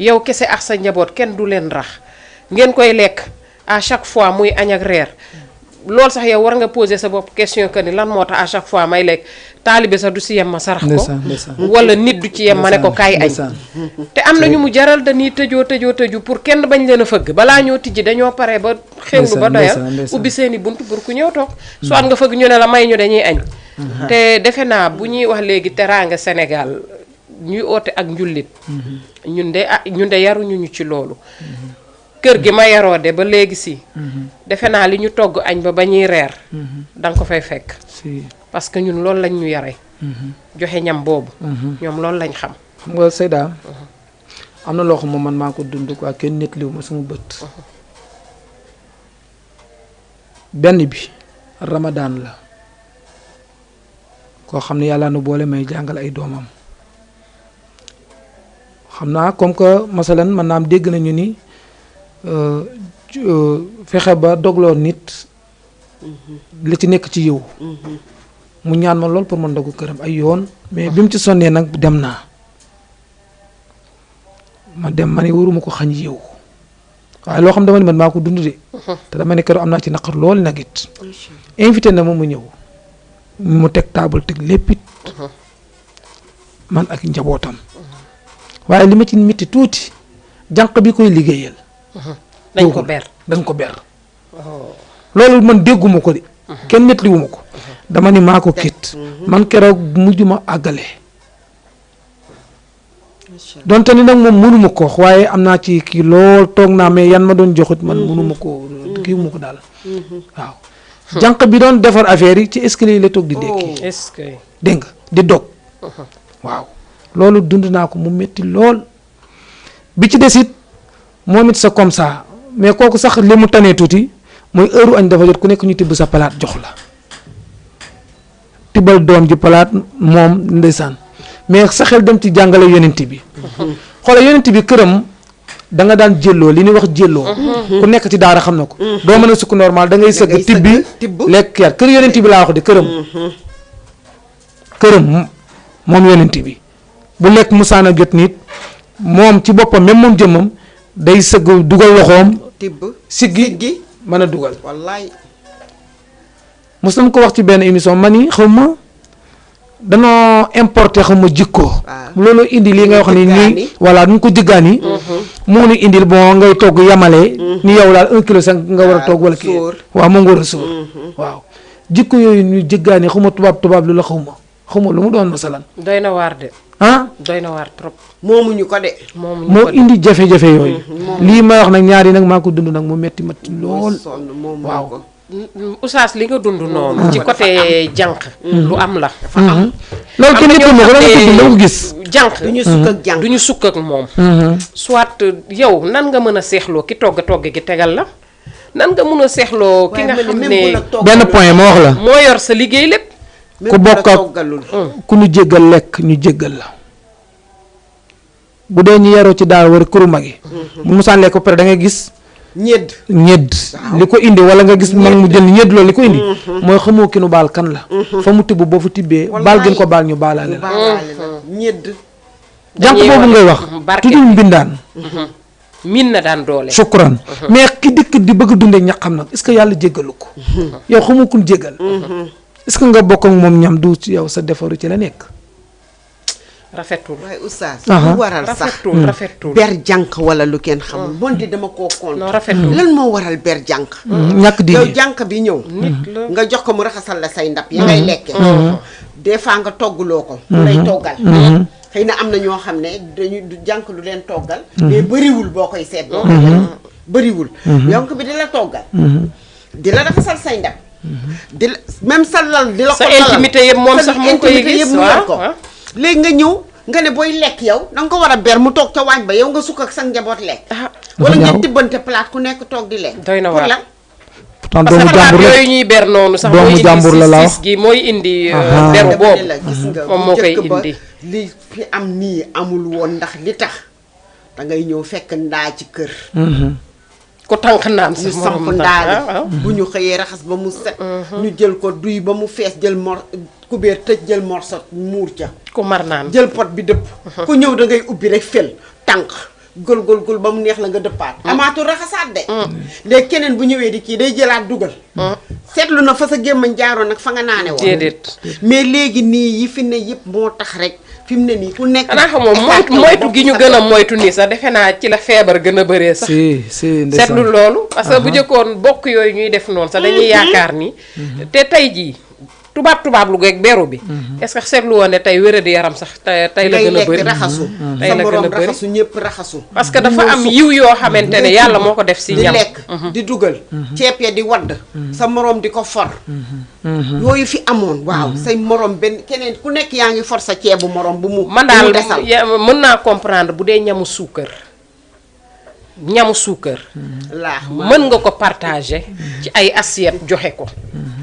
yow kese ak sa njaboot kenn du leen rax ngeen koy lekk à chaque fois muy añ ak reer loolu sax yow war nga poser sa bopp question que ni lan moo tax à chaque fois may lekk taalibe sax du si yem ma sarax ko wala nit du ci yem ma ne ko kaay añ te am na ñu mu jaral dañuy tëju pour kenn bañ leen a fëgg balaa ñoo tijji dañoo pare ba xewlu ba doyal ubbi seeni bunt pour ku ñëw toog soit nga fëgg ñu ne la may ñu dañuy añ te defe naa bu ñuy wax léegi teraanga Sénégal ñuy oote ak njullit ñun de yaruñu ñu ci loolu kër gi ma yaroo de ba léegi si defe naa li ñu togg añ ba ñuy reer danga ko fay fekk parce que ñun loolu lañ ñu yare joxe ñam boobu ñoom loolu lañ xam nga Seyda am na loo xam moom man maa ko dund quoi kenn nettaliwu ma sama bët benn bi Ramadan la koo xam ne yàlla na boole may jàngal ay doomam xam naa comme que masalan man naam dégg nañu ni fexe ba dogloo nit li ci nekk ci yiw mu ñaan ma lool pour man dogu këram ay yoon mais bi mu ci sonnee nag dem naa ma dem ma ne waruma ko xañ yiw waaye loo xam dama ne man maa ko dund de te dama ne keroog am naa ci naqar lool nag it invité na ma mu ñëw mu teg taabal teg léppit man ak njabootam waaye li ma ci métti tuuti jànq bi koy liggéeyal dañ ko ber loolu man dégguma ko de kenn nettaliwuma ko dama ni maa ko kit man keroog mujj ma àggale donte ni nag moom mënuma ko wax waaye am naa ci kii lool toog naa mais yan ma doon joxut man mënuma ko kiiwuma ko daal waaw jànq bi doon defar affaire yi ci escalier yi la toog di ndékki dégg nga di dog waaw loolu dund naa ko mu metti lool bi ci des it moom it c'est comme ça mais kooku sax li mu tanee tuuti mooy heure añ dafa jot ku nekk ñu tibb sa palaat jox la tibbal doom ji palaat moom ndeysaan mais sa xel dem ci jàngale yonent bi xoolal yonent bi këram da nga daan jëlloo li ñuy wax jëlloo ku nekk ci daara xam na ko doo mën a sukk normal da ngay sëgg tibbi lekk yaat kër yonent bi laa wax de këram moom yonent bi bu lekk musaana jot nit moom ci boppam même moom jëmmam day sëgg dugal loxoom tibb siggi mën a dugal wallaay mos na ko wax ci benn émission ma ni xaw ma danoo importé xaw ma jikko loolu indi lii ngay wax ni nii voilà nu ko jëggaan yi moo ni indil bon ngay togg yamale ni yow daal 1 kilo 5 nga war a togg wala kii waaw moo nga war a sóor waaw jikko yooyu ñu jëggaan yi xaw ma tubaab lu la xaw ma lu mu doon masalan doy na waar de doy na waar trop moomuñu ko de moo indi jafe-jafe yooyu lii may wax nag ñaari nag maa ko dund nag mu metti lool waaw Oustaz li nga dund noonu ci côté jànq lu am la dafa am loolu kenn yëpp ma ko dama ko gis jànq duñu sukk ak moom soit yow nan nga mën a seexloo ki togg gi tegal la nan nga mën a seexloo ki nga xam ne benn point ma wax la moo yor sa liggéey lépp ku bokk ak ku ñu jéggal lekk ñu jéggal la bu dee ñu yaroo ci daal war këru mag yi bu musaan lekk ba pare da ngay gis ñedd li ko indi wala nga gis mag mu jël ñedd loolu li ko indi mooy xamoo ki nu baal kan la fa mu tibb boo fa tibbee baal gën ko baal ñu baalaale la ñedd jànq boobu ngay wax tuddul mbindaan min na daan doole sukkuraan mais ki dëkk di bëgg dundee ñaqam nag est-ce que yàlla jéggalu ko yow xamoo kun jéggal est-ce que nga bokk ak moom ñam du ci yow sa defaru ci la nekk rafetul waaye oustaz lu waral sax rafetul ber jànq wala lu kenn xamul bonte dama koo compte non rafetul lan moo waral ber jànq ñàkk di yow jànq bi ñëw nga jox ko mu raxasal la say ndab ya ngay lekke des fois nga toggloo ko mu lay toggal xëy na am na ñoo xam ne dañu jànq du leen toggal mais bëriwul boo koy seet boo koy bëriwul jànq bi di la toggal di la raxasal say ndab di la même sa lal di la ko sa intimité yëpp moom sax moo koy gis ko léegi nga ñëw nga ne booy lekk yow danga ko war a ber mu toog ca waañ ba yow nga sukk ak sa njaboot lekk wala ngeen tibbante plate ku nekk toog di lekk doy na waar la pourtant parce doomu que jàmbur la yooyu ñuy ber noonu sax doomu mooy jàmbur la la indi wax sis gi mooy indi beru dama boobu ne la gis nga moom bu moo koy njëkk ba indi li fi am nii amul woon ndax li tax da ngay ñëw fekk ndaa ci kër ku tànk naan ñu sax samp moom ndaa bu ñu xëyee raxas ba mu set ñu jël ko duy ba mu fees jël kubéer tëj jël morso muur ca ku mar naan jël pot bi dëpp ku ñëw da ngay ubbi rek fel tànk gul ba mu neex la nga dëppaat amaatul raxasaat de léegi keneen bu ñëwee di kii day jëlaat dugal seetlu na fa sa gémmañ jaaroon nag fa nga naane woon déedéet mais léegi nii yi fi ne yëpp moo tax rek fi mu ne nii ku nekk xanaa xamoo moytu gi ñu gën a moytu nii sax defe naa ci la feebar gën a bëree sax si seetlu loolu parce que bu jëkkoon bokk yooyu ñuy def noonu sax dañuy yaakaar ni te tey jii tubaab lu geeg beru bi est-ce que seetlu woon ne tey wéradi yaram sax tey la gën a bëri raxasu tey sa la gën morom a bëri raxasu ñëpp raxasu parce que dafa am yiw yoo xamante ne yàlla moo ko def si di ñam lekk di dugal ceeb ya di wadd sa morom di ko for yooyu fi amoon waaw say morom benn keneen ku nekk yaa ngi for sa ceebu morom bu mu man daal desal mën naa comprendre bu dee ñamu suukar laax mën nga ko partager ci ay assiette joxe ko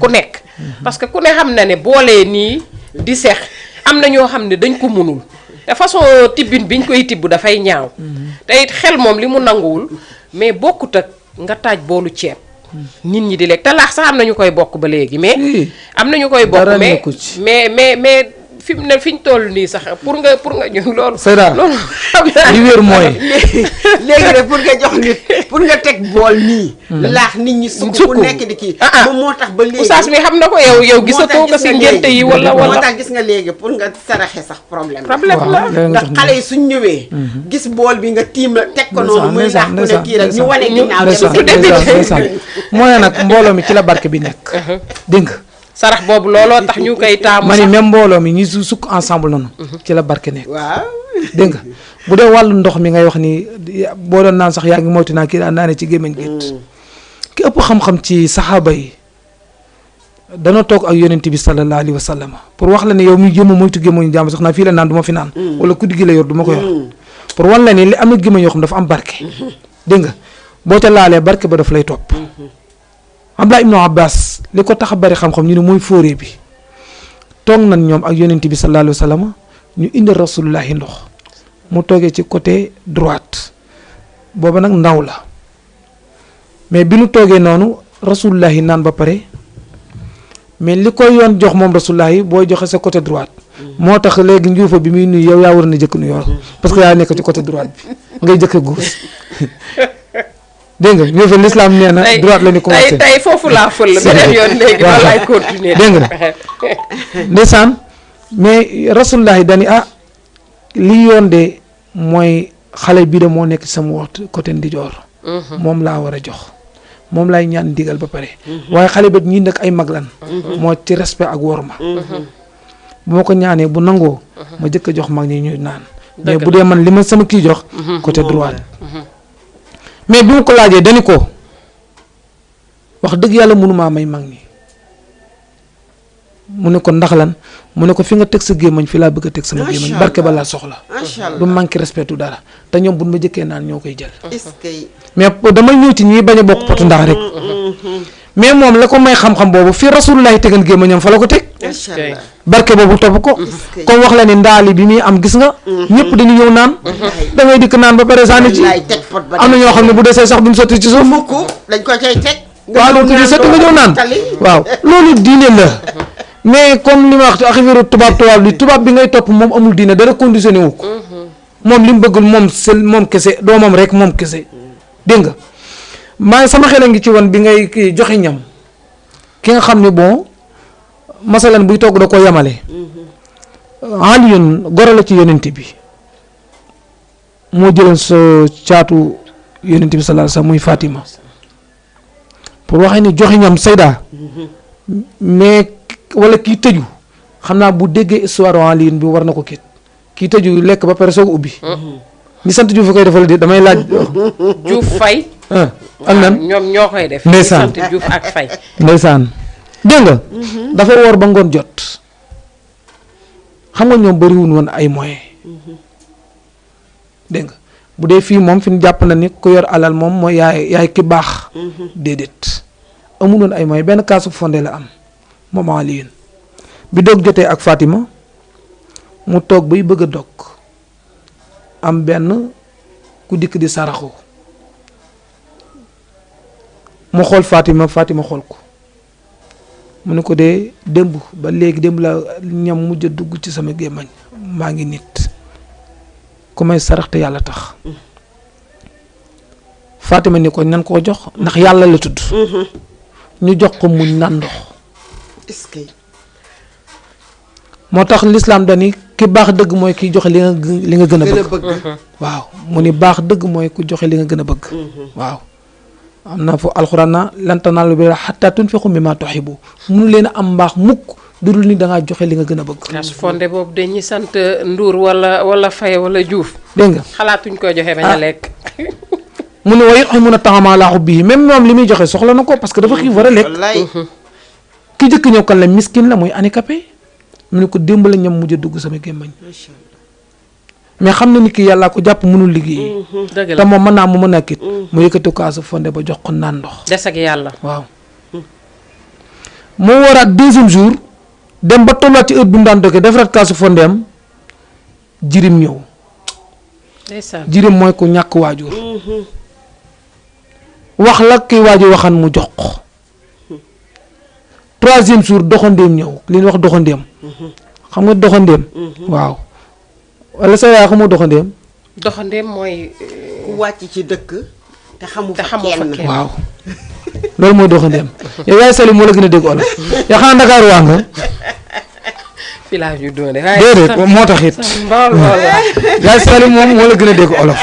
ku nekk parce que ku ne xam na ne boolee nii di seex am na ñoo xam ne dañ ko mënul te façon tibbin biñ koy tibb dafay ñaaw te it xel moom li mu nanguwul mais bokkut ak nga taaj boolu ceeb nit ñi di lekk te laax sax am na ñu koy bokk ba léegi mais am na ñu koy bokk mais fi mu ne fi ñu toll nii sax pour nga ñun loolu. Seyda loolu xam naa li wér mooy. léegi rek pour nga jox nit pour nga teg bool nii. laax nit ñi sukk ku nekk di kii. moom moo tax ba léegi oustaz mi xam na ko yow gisatoo ko si ngénte yi wala moo tax gis nga léegi pour nga saraxe sax problème la. ndax xale yi suñ ñëwee. gis bool bi nga tiim teg ko noonu muy laax ku ne kii rek ñu wane ginnaaw dem mooy nag mbooloo mi ci la barke bi nekk. dégg nga. sarax boobu looloo tax ñu koy taamu ma ni même mbooloo mi ñi sukk ensemble noonu. ci la barke nekk. waaw. dégg nga bu dee wàllu ndox mi ngay wax ni boo doon naan sax yaa ngi moytu naa kii daan naane ci gémmiñ gétt ki ëpp xam-xam ci saxaaba yi dana toog ak yonent bi sallallahu alayhi wa sallam pour wax la ne yow mi jéem a moytu gémmiñu jàmm sax naa fii la naan du ma fi naan. wala ku diggi la yor du ma ko yor. pour wan la ne li am na gémmiñ yoo xam dafa am barke. dégg nga boo ca laalee barke ba daf lay topp. Abdullah ibnu Abbas li ko tax a bari xam-xam ñu ne mooy fóoree bi toog nañ ñoom ak yonent bi sallallahu alayhi wa sallam ñu indi rasulullahi ndox mu toogee ci côté droite booba nag ndaw la mais bi nu toogee noonu rasulullahi naan ba pare mais li koy yoon jox moom rasulullahi booy joxe sa côté droite moo tax léegi njuufa bi muy nuyu yow yaa war na jëkk nu yor parce que yaa nekk ci côté droite bi ngay jëkk gauche dégg nga ñoo fa l'islam nee na droite la ñu commencé tey foofu laa fël beneen yoon léegi ma laay continuer dégg nga ndeysaan mais rasulullahi dani li yoon de mooy xale bi de moo nekk sama waxtu côté ndijoor moom laa war a jox moom laay ñaan ndigal ba pare waaye xale bi ñi nag ay mag lan moo ci respect ak worma bu ma ko ñaanee bu nangoo ma jëkk a jox mag ñi ñuy naan mais bu dee man li ma sama kii jox côté droite mais bi mu ko laajee dani ko wax dëgg yàlla mënumaa may mag ñi mu ne ko ndax lan mu ne ko fi nga teg sa gémmañ fi laa bëgg a teg sama gémmañ barke ba laa soxla du manqué respect tu dara te ñoom buñ ma jëkkee naan ñoo koy jël mais dama ñëw ci ñi bañ a bokk potu ndax rek mais moom la ko may xam-xam boobu fi rasulullahi tegan gémmañam fa la ko teg macha allah. barke boobu topp ko comme wax la ni ndaali bi muy am gis nga ñëpp dañu ñëw naan da ngay dikk naan ba pare sànni ci wallaay teg pot ba am na ñoo xam ne bu desee sax duñ sotti ci suuf mukk dañ ko cay teg. waaw loolu tuuti sotti nga ñëw naan waaw loolu diine la mais comme li ma wax affaire tubaab bi ngay topp moom amul diine dara conditionné wu ko moom li mu bëggul moom moom kese doomam rek moom kese dégg nga maa sama xel a ngi ci woon bi ngay kii joxe ñam ki nga xam ne bon masalan buy togg da ko yamale Aliyun goro la ci yonent bi moo jëloon sa caatu yonent bi sallallahu alayhi wasallam muy Fatima pour waxee ni joxe ñam sayda mais wala kii tëju xam naa bu déggee histoire Aliyun bi war na ko kii tëju lekk ba pare soog ubbi ñi sant Diouf koy defal di damay laaj Diouf Faye ak nan ñoom ñoo koy def ndeysaan sant Diouf ak Faye ndeysaan dégg nga dafa woor ba ngoon jot xam nga ñoom bëriwul woon ay moyens dégg nga bu dee fii moom fi ñu jàpp na ni ku yor alal moom mooy yaay ki baax déedéet amul woon ay moyens benn kaasu fondé la am moom Aliyun bi doog jotee ak Fatima mu toog bay bëgg a dog am benn ku dikk di saraxu mu xool Fatima xool ko mu ne ko dee démb ba léegi démb la ñam mujj a dugg ci sama gémmañ maa ngi nit ku may sarax te yàlla tax Fatima ni ko nan koo jox ndax yàlla la tudd ñu jox ko muñ naan ndox est-ce que moo tax lislaam dani ki baax dëgg mooy ki joxe li nga gën a bëgg waaw mu ni baax dëgg mooy ku joxe li nga gën a bëgg waaw am na fu alxuraan na lan tanaalul birra hattaa tunfiqu mimmaa tuhibbuun mënu leen a am mbaax mukk dudul ni da ngaa joxe li nga gën a bëgg. kaasu fonde boobu dañuy sant Ndour wala Faye wala Diouf. dégg nga xalaatuñ koy joxe bañ a lekk. mu ne wa yut'imuuna ta'aama alaa hubbihi même moom li muy joxe soxla na ko parce que dafa xiif war a lekk. ki jëkk ñëw kan la miskin la muy handicapé mu ne ko démb la ñam mujj a dugg sama gémmañ mais xam na ni ki yàllaa ko jàpp mënul liggéey. dëgg la te moom mën naa mu mën a kit mu yëkkati kaasu fonde ba jox ko naan ndox. des ak yàlla. waaw moo waraat deuxième jour dem ba tollaat ci heure bi mu daan doge defaraat kaasu fondeem jirim ñëw. ndeysaan jirim mooy ku ñàkk waajur. wax la kii waajur waxan mu jox ko. troisième jour doxandéem ñëw li ñuy wax doxandéem. xam nga doxandéem. waaw. wala sa yaay xamoo doxandéem. doxandéem mooy. ku wàcc ci dëkk te xamu fa kenn. waaw loolu mooy doxandéem yow yaay Salim moo la gën a dégg olof yaa xanaa Ndakaaru waa nga. fii laa ñu doon déedéet moo tax it. yaay Salim moom moo la gën a dégg olof.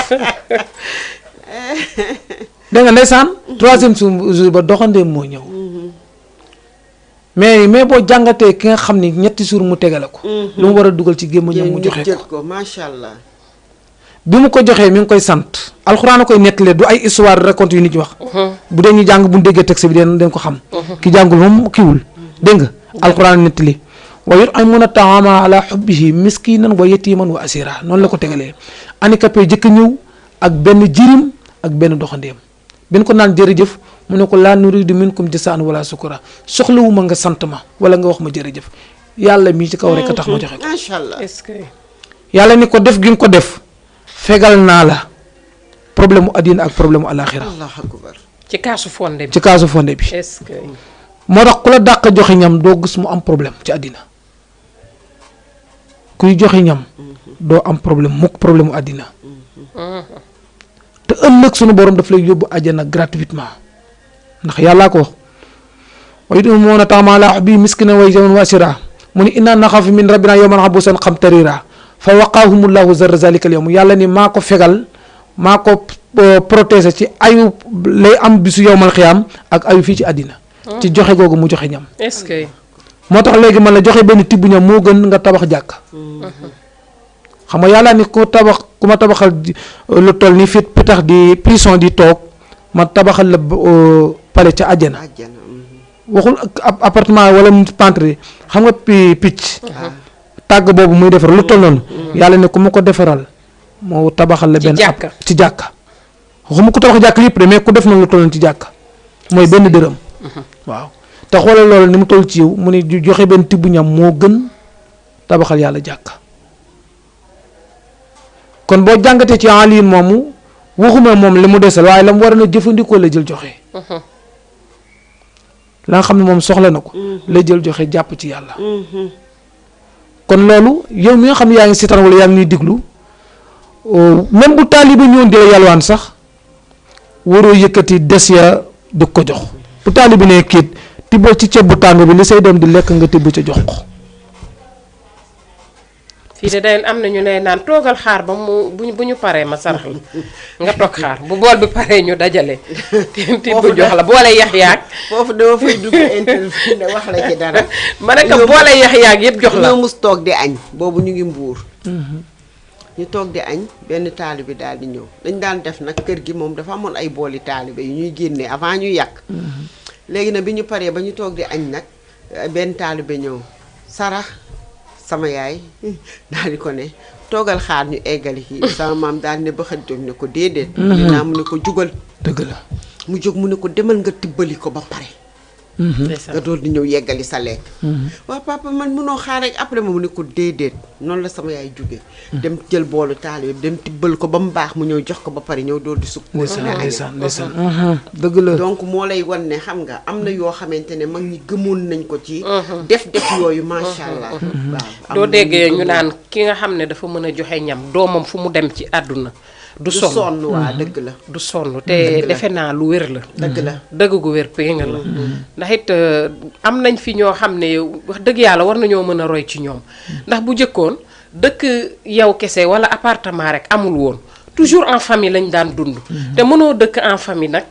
dégg nga ndeysaan. troisième jour ba doxandéem moo ñëw. mais boo jàngatee ki nga xam ni ñetti suur mu tegale ko. lu mu war a dugal ci gémmiñam mu joxe ko macha allah. bi mu ko joxee mi ngi koy sant alxuraan a koy nettalee du ay histoire raconte yu nit ñi wax. bu dee ñu jàng bu ñu déggee texte bi den ko xam. ki jàngul moom kiiwul dégg nga. alxuraan a nettali wa yut'imuuna ta'aama ala hubbihi miskinan wa yatiman wa asira noonu la ko tegalee. handicapé jëkk ñëw ak benn jirim ak benn doxandéem bin ko naan jërëjëf. mu ne ko laa nuriidu minkum jazaa'an wala shukura soxlawuma nga sant ma wala nga wax ma jërëjëf yàlla mii ci kaw rek a tax ma joxe ko. macha allah est-ce que. yàlla ni ko def gi nga ko def fegal naa la problème mu àddina ak problème mu alaaxira. allahu akbar. ci kaasu fonde bi. ci kaasu fonde bi. est-ce que. moo tax ku la dàq joxe ñam doo gis mu am problème ci àddina kuy joxe ñam doo am problème mukk problème mu àddina te ëllëg sunu borom daf lay yóbbu àjjana gratuitement. ndax yàllaa ko wax wa yut'imuuna ta'aama alaa hubbihi miskinan wa yatiiman wa asiira mu ni innaa naxaafu min rabbinaa yawman abuusan qamtariira fa waqaahumullaahu zarra zaalika al-yawm yàlla ni maa ko fegal maa ko protéger ci ayu lay am bisu yawmal xiyaam ak ayu fii ci àddina ci joxe googu mu joxe ñam. est-ce que. moo tax léegi man la joxe benn tibb ñam moo gën nga tabax jàkk. xam nga yàlla ni ku ma tabaxal lu toll ni fit pitax di prison di toog ma tabaxal la pale ca àjjana waxul appartement wala pentre xam nga picc tàgg boobu muy defar lu toll noonu yàlla ne ku ma ko defaral moo tabaxal la benn ci jàkka waxuma ko tabax jàkk yëpp de mais ku def na lu toll noonu ci jàkka mooy benn dërëm waaw te xoolal loolu ni mu toll ci yow mu ne joxe benn tibb ñam moo gën tabaxal yàlla jàkka kon boo jàngatee ci Aliin moomu waxuma moom li mu desal waaye la mu war a jëfandikoo la jël joxe la nga xam ne moom soxla na ko la jël joxe jàpp ci yàlla kon loolu yow mi nga xam ne yaa ngi sitar wala yaa ngi ñuy diglu même bu taalibe ñëwoon di la yalwaan sax waroo yëkkati des ya di ko jox bu taalibe ne kiit tibbal ci ceeb bu tàng bi li say doom di lekk nga tibb ca jox ko fii de day am na ñu ne naan toogal xaar ba mu bu ñu paree ma sarax la nga toog xaar bu bool bi paree ñu dajale tibb jox la boole yax yaag foofu dama fay dugg interview ne wax la ci dara ma ne ko boole yax yaag yëpp jox la ñoo mus toog di añ boobu ñu ngi Mbuur ñu toog di añ benn taalibe daal di ñëw dañ daan def nag kër gi moom dafa amoon ay booli taalibe yu ñuy génnee avant ñuy yàq léegi nag bi ñu paree ba ñu toog di añ nag benn taalibe ñëw sarax sama yaay daal di ko ne toogal xaar ñu eggali kii sama maam daal ne ba xëj jóg ne ko déedéet dinaa mu ne ko jugal dëgg la mu jóg mu ne ko demal nga tibbali ko ba pare nga doon di ñëw yeggali sa lekk waaw papa man mënoo xaar rek après mu ne ko déedéet noonu la sama yaay jóge dem jël boolu taalibe dem tibbal ko ba mu baax mu ñëw jox ko ba pare ñëw doon di sukk ndeysaan dëgg la donc moo lay wan ne xam nga am na yoo xamante ne mag ñi gëmoon nañ ko ci def yooyu macha allah waaw doo déggee ñu naan ki nga xam ne dafa mën a joxe ñam doomam fu mu dem ci àdduna du sonn waa dëgg la du sonn te defe naa lu wér la dëgg la dëgg gu wér pénga la ndax it am nañ fi ñoo xam ne wax dëgg yàlla war nañoo mën a roy ci ñoom ndax bu jëkkoon dëkk yow kese wala appartement rek amul woon toujours en famille lañ daan dund te mënoo dëkk en famille nag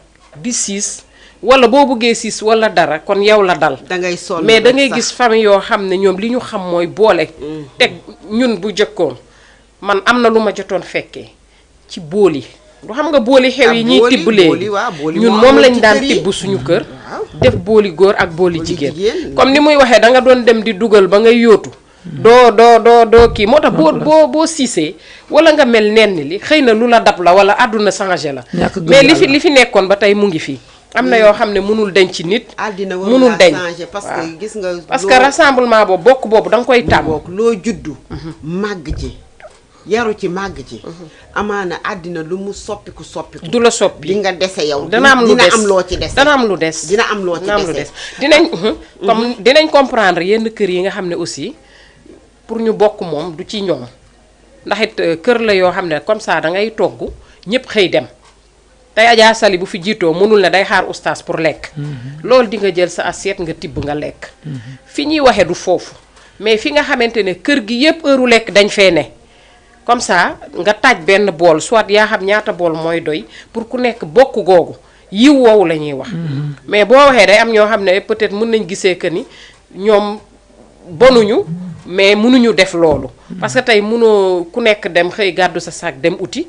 di siis wala boo bëggee siis wala dara kon yow la dal dangay sonn mais da ngay gis famille yoo xam ne ñoom li ñu xam mooy boole teg ñun bu jëkkoon man am na lu ma jotoon fekkee ci bool yi du xam nga booli xew yi ñuy tibb léegi ñun moom lañ daan tibb suñu kër def booli góor ak booli jigéen comme ni muy waxee da nga doon dem di dugal ba ngay yóotu doo kii moo tax boo siisee wala nga mel nenn li xëy na lu la dab la wala àdduna changé la mais li fi nekkoon ba tey mu ngi fii am na yoo xam ne mënul denc ci nit mënul denc parce que gis nga parce que rassemblement boobu bokk boobu da nga koy tàmm loo juddu màgg ci yaru ci màgg ci amaana àddina lu mu soppiku du la soppi di nga dese yow dana am lu des loo ci dese dana am lu des dina am loo ci dese dinañ comprendre yenn kër yi nga xam ne aussi pour ñu bokk moom du ci ñoom ndax it kër la yoo xam ne comme ça da ngay togg ñëpp xëy dem tey Adja Sali bu fi jiitoo mënul ne day xaar oustaz pour lekk loolu di nga jël sa assiette nga tibb nga lekk fi ñuy waxe du foofu mais fi nga xamante ne kër gi yëpp heure lekk dañ fee ne comme ça nga taaj benn bool soit yaa xam ñaata bool mooy doy pour ku nekk bokk googu yiw woowu la ñuy wax mais boo waxee day am ñoo xam ne peut-être mën nañ gisee que ni ñoom bonuñu mais mënuñu def loolu parce que tey mënoo ku nekk dem xëy gàddu sa sac dem uti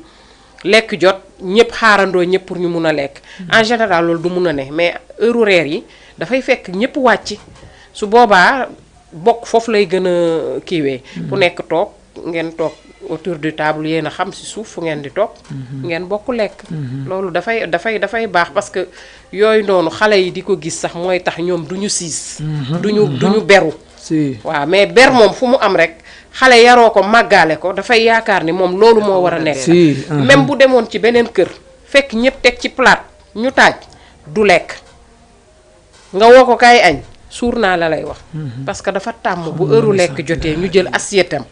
lekk jot ñëpp xaarandoo ñëpp pour ñu mun a lekk en général loolu du mun a ne mais heure reer yi dafay fekk ñëpp wàcc su boobaa bokk foofu lay gën a kiiwee ku nekk toog ngeen toog autour du table yéen a xam ci suuf fu ngeen di toog ngeen bokk lekk loolu dafay baax parce que yooyu noonu xale yi di ko gis sax mooy tax ñoom duñu siis duñu beru waaw mais ber moom fu mu am rek xale yaroo ko màggaale ko dafay yaakaar ni moom loolu moo war a nekk même bu demoon ci beneen kër fekk ñëpp teg ci plate ñu taaj du lekk nga woo ko kaay añ suur naa la lay wax parce que dafa tàmm bu heure lekk jotee ñu jël assiette am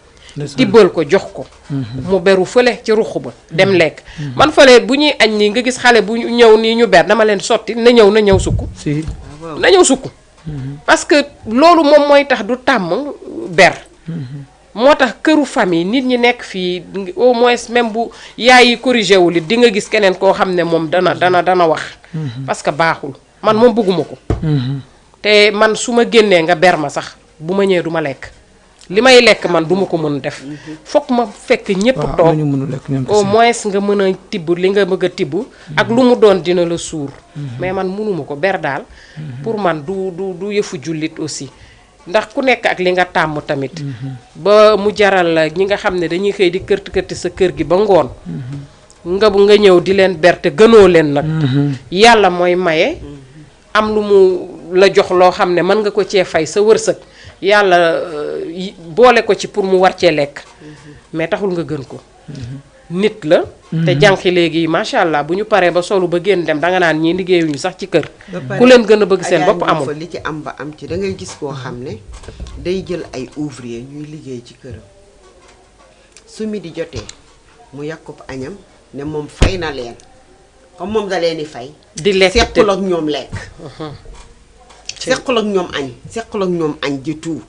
tibbal ko jox ko mu beru fële ci ruq ba dem lekk man fële bu ñuy añ nii nga gis xale bu ñëw nii ñu ber dama leen sotti na ñëw sukk na ñëw sukk parce que loolu moom mooy tax du tàmm ber moo tax këru famille nit ñi nekk fii au moins même bu yaay yi corrigé wul it di nga gis keneen koo xam ne moom dana wax parce que baaxul man moom bëgguma ko te man su ma génnee nga ber ma sax bu ma ñëwee du ma lekk li may lekk man duma ko mën def fokk ma fekk ñépp toog au moins nga mën a tibb li nga bëgg a tibb ak lu mu doon dina la suur mais man mënuma ko ber daal pour man du yëfu jullit aussi ndax ku nekk ak li nga tàmm tamit ba mu jaral la ñi nga xam ne dañuy xëy di kërti sa kër gi ba ngoon nga ñëw di leen ber te gënoo leen nag yàlla mooy maye am lu mu la jox loo xam ne mën nga ko cee fay sa wërsëg yàlla boole ko ci pour mu war cee lekk mais taxul nga gën ko nit la te jànqi léegi macha allah bu ñu paree ba solu ba génn dem danga naan ñii liggéeyuñu sax ci kër ku leen gën a bëgg seen bopp amul li ci am ba am ci da ngay gis koo xam ne day jël ay ouvrier ñuy liggéey ci këram su mi di jotee mu yàkkub añam ne moom fay na leen comme moom da leen di fay di lekk sequl ak ñoom lekk sequl ak ñoom añ sequl ak ñoom añ ji tout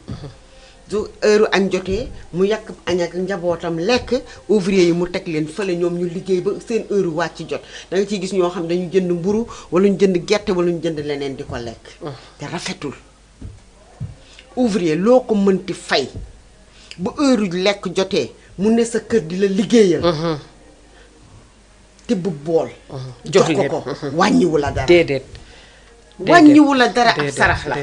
du heure añ jotee mu yàq añ ak njabootam lekk ouvrier yi mu teg leen fële ñoom ñu liggéey ba seen heure wàcc jot da nga ciy gis ñoo xam dañu jënd mburu wala ñu jënd gerte wala ñu jënd leneen di ko lekk te rafetul ouvrier loo ko mënti fay bu heure lekk jotee mu ne sa kër di la liggéeyal te bu bool jox ko wàññiwu la dara déedéet wàññiwu la dara ak sarax la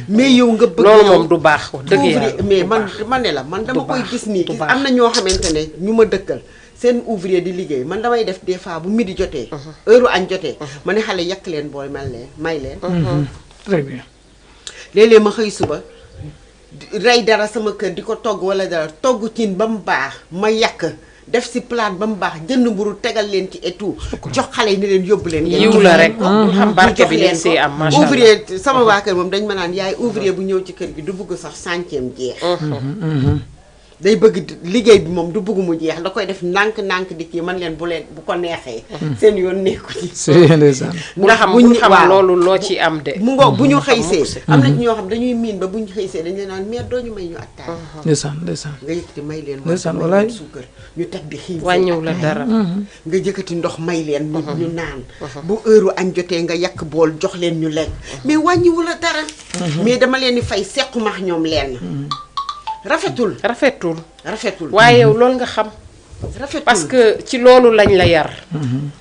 mais yow nga bëgg loolu moom du baax wax dëgg yàlla mais man ne la man dama koy gis nii am na ñoo xamante ne ñu ma dëkkal seen ouvrier di liggéey man damay def des fois bu midi jotee heure añ jotee ma ne xale yàq leen bool may leen très bien léeg-léeg ma xëy suba rey dara sama kër di ko togg wala dara togg cin ba mu baax ma yàq def si plate ba mu baax jënd mburu tegal leen ci et tout jox xale yi ni leen yóbbu leen yiw la rek xam barke bi leen si am macha allah ouvrier sama waa kër moom dañ ma naan yaay ouvrier bu ñëw ci kër gi du bëgg sax centième jeex day bëgg liggéey bi moom du bëgg mu jeex da koy def nànk-nànk di kii man leen bu ko neexee seen yoon nekku ci ndax bu ñu xam loolu loo ci am de mu ngo bu ñu xëysee am na ñoo xam dañuy miin ba bu ñu xëysee dañ leen naan meer doo ñu may ñu attaay ndeysaan ndeysaan nga yëkkati may leen ndeysaan walaay suukar ñu teg di xiim wàññiw la dara nga jëkkati ndox may leen ñu naan bu heure añ jotee nga yàq bool jox leen ñu lekk mais wàññiwu la dara mais dama leen di fay sequmax ñoom leen rafetul waaye yow loolu nga xam rafetul parce que ci loolu lañ la yar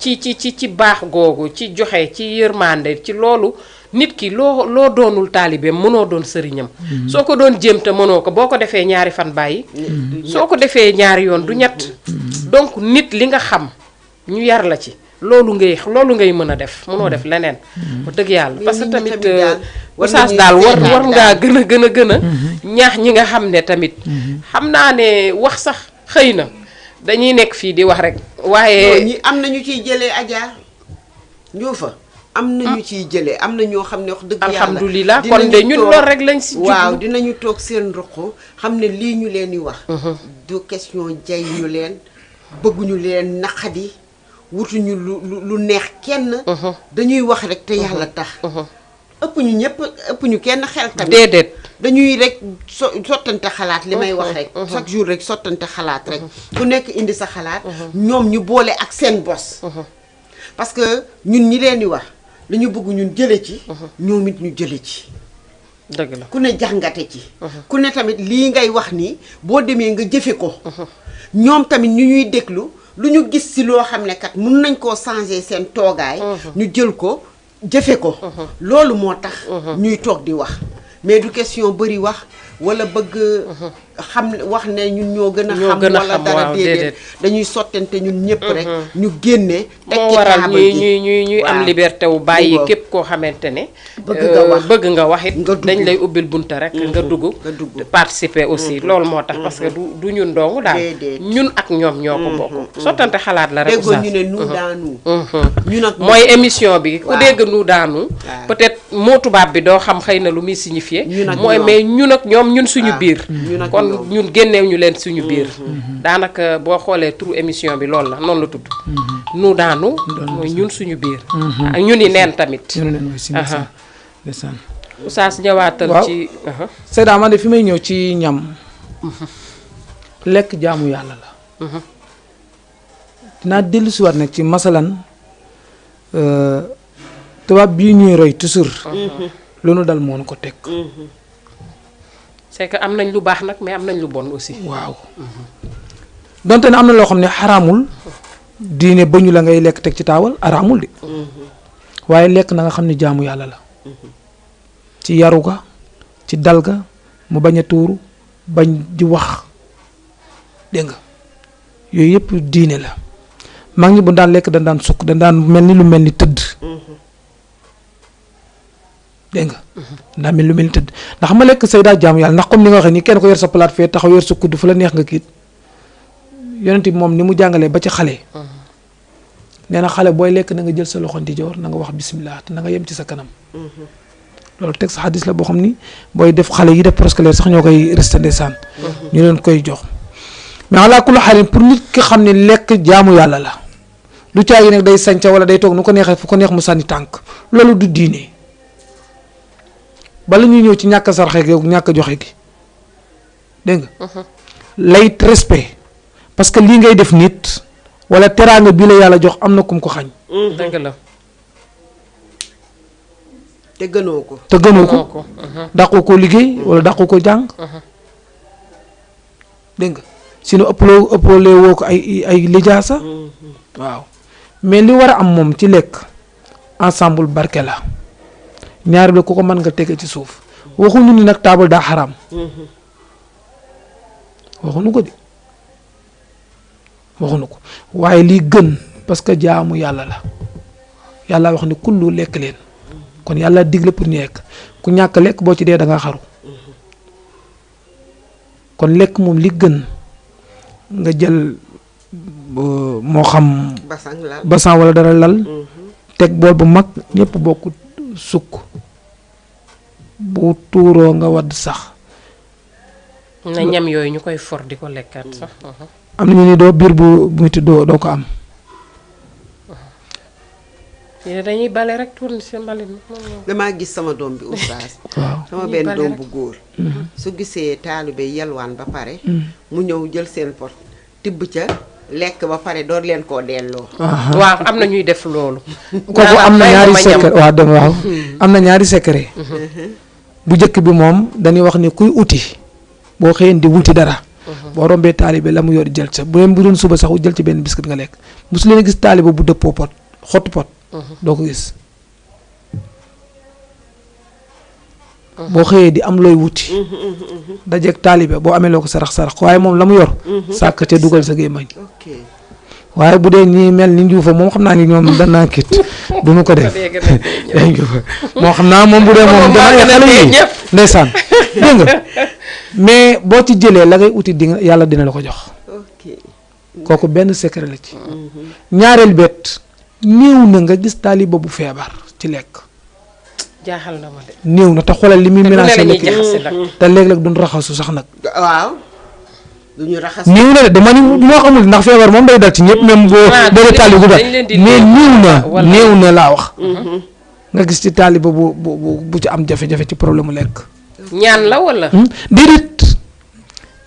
ci baax googu ci joxe ci yërmande ci loolu nit ki loo doonul taalibeem mënoo doon sëriñam soo ko doon jéem te mënoo ko boo ko defee ñaari fan bàyyi soo ko defee ñaari yoon du ñett donc nit li nga xam ñu yar la ci loolu ngay mën a def mënoo def leneen bu dëgg yàlla parce que tamit oustaz daal war ngaa gën a ñaax ñi nga xam ne tamit xam naa ne wax sax xëy na dañuy nekk fii di wax rek waaye ñi am na ñu ciy jëlee aja ñoo fa am na ñu ciy jëlee am na ñoo xam ne wax dëgg yàlla alhamdulilah kon de ñun loolu rek lañ si jublu waaw dinañu toog seen ruq xam ne lii ñu leen di wax du question jay ñu leen bëgguñu leen naqadi wutuñu lu neex kenn dañuy wax rek te yàlla tax ëpp ñu kenn xel tamit déedéet dañuy rek sottante xalaat li may wax rek chaque jour rek sottante xalaat rek ku nekk indi sa xalaat ñoom ñu boole ak seen bos parce que ñun ñi leen di wax dañu bëgg ñun jële ci ñoom it ñu jële ci dëgg la ku ne jàngate ci ku ne tamit lii ngay wax nii boo demee nga jëfe ko ñoom tamit ñu ñuy déglu lu ñu gis ci loo xam ne kat mun nañ koo changer seen toogaay ñu jël ko jëfe ko loolu moo tax ñuy toog di wax mais du question bëri wax wala bëgg xam wax ne ñun ñoo gën a xam wala dara déedéet dañuy sottante ñun ñëpp rek ñu génne teg ci taabal ji ñuy am liberté wu bàyyi képp koo xamante ne bëgg nga wax it dañ lay ubbil bunta rek nga dugg participer aussi loolu moo tax parce que du ñun dong daal ñun ak ñoom ñoo ko bokk sottante xalaat la rek déggoo ñu ne nu daanu ñu nag mooy émission bi ku dégg nu daanu peut-être moo tubaab bi doo xam xëy na lu muy signifier mooy mais ñun ak ñoom ñun suñu biir kon ñun génneew ñu leen suñu biir daanaka boo xoolee turu émission bi loolu la noonu la tudd nu daanu mooy ñun suñu biir ak ñun yi neen tamit oustaz ñëwaatal ci Seyda man de fi may ñëw ci ñam lekk jaamu yàlla la dinaa dellu si waat nag ci masalan tubaab bii ñuy roy toujours lu nu dal moo nu ko teg c'est que am nañ lu baax nag mais am nañ lu bon aussi waaw donte ne am na loo xam ne xaraamul diine bañu la ngay lekk teg ci taawal araamul de waaye lekk na nga xam ne jaamu yàlla la ci yaru ga ci dal ga mu bañ a tuuru bañ di wax dégg nga yooyu yëpp diine la mag ñi bu daan lekk dañ daan sukk dañ daan mel ni lu mel ni tëdd dégg nga ndaa mel lu mel ni tëdd ndax xam nga lekk say daa jaamu yàlla ndax comme ni nga waxee nii kenn ko yor sa palaat fee taxaw yor sa kudd fu la neex nga kiit yonent bi moom ni mu jàngalee ba ci xale nee na xale booy lekk na nga jël sa loxo ndijoor na nga wax bismillah te na nga yem ci sa kanam loolu teg sa xadis la boo xam ni booy def xale yi def préscolaire sax ñoo koy resté ndeysaan ñu leen koy jox mais ala kulli xaalin pour nit ki xam ne lekk jaamu yàlla la du caagi nag day sañca wala day toog nu ko neexee fu ko neex mu sànni tànk loolu du diine bala ñuy ñëw ci ñàkk sarxe gi ñàkk joxe gi dégg nga lay respect parce que lii ngay def nit wala teraanga bii la yàlla jox am na kum ko xañ dëgg la te gënoo ko te gënoo ko dàqu ko liggéey wala dàqu ko jàng dégg nga sinon ëpplee woo ko ay lijaasa waaw mais li war a am moom ci lekk ensemble barke la ñaari bi ku ko mën nga tege ci suuf waxuñu ni nag taabal daa xaraam waxuñu ko de waxuñu ko waaye lii gën parce que jaamu yàlla la yàlla wax ni kullu lekk leen kon yàlla digle pour ñu lekk ku ñàkk lekk boo ci dee da nga xaru kon lekk moom li gën nga jël moo xam basan wala dara lal teg bool bu mag ñëpp bokk sukk bu tuuroo nga wadd sax na ñam yooyu ñu koy for di ko lekkaat sax am na ñu ni doo biir bu metti doo ko am dañuy bale rek tourne seen mbalit damaa gis sama doom bi oustaz waaw sama benn doom bu góor su gisee taalibe yelwaan ba pare mu ñëw jël seen pot tibb ca lekk ba pare door leen koo delloo waaw am na ñuy def loolu kooku am na ñaari secret waaw dem waaw am na ñaari secret bu njëkk bi moom dañuy wax ni kuy uti boo xëyeen di wuti dara boo rombee taalibe la mu yor jël sa bu leen bu doon suba sax jël ci benn biscuit nga lekk mosu leen gis taalibe bu dëppoo pot xottu pot doo ko gis boo xëyee di am looy wuti dajeeg taalibe boo amee loo ko sarax waaye moom la mu yor sàkk te dugal sa gémmañ waaye bu dee ñi mel ni njuufa moom xam naa ni ñoom danaa kit du ñu ko def moo xam naa moom bu dee moom dana xale yi ndeysaan dégg nga mais boo ci jëlee la ngay uti di yàlla dina la ko jox kooku benn secret la ci ñaareel bet néew na nga gis taaliba bu feebar ci lekk jaaxal na ma de néew na te xoolal li muy menacé lekk te léeg-léeg duñ raxasu sax nag waaw duñu raxas néew na de dama ni moo xamul ndax feebar moom day dal ci ñëpp même boo dee taaliba bu dal mais néew na laa wax nga gis ci taaliba bu ci am jafe-jafe ci problème mu lekk ñaan la wala déedéet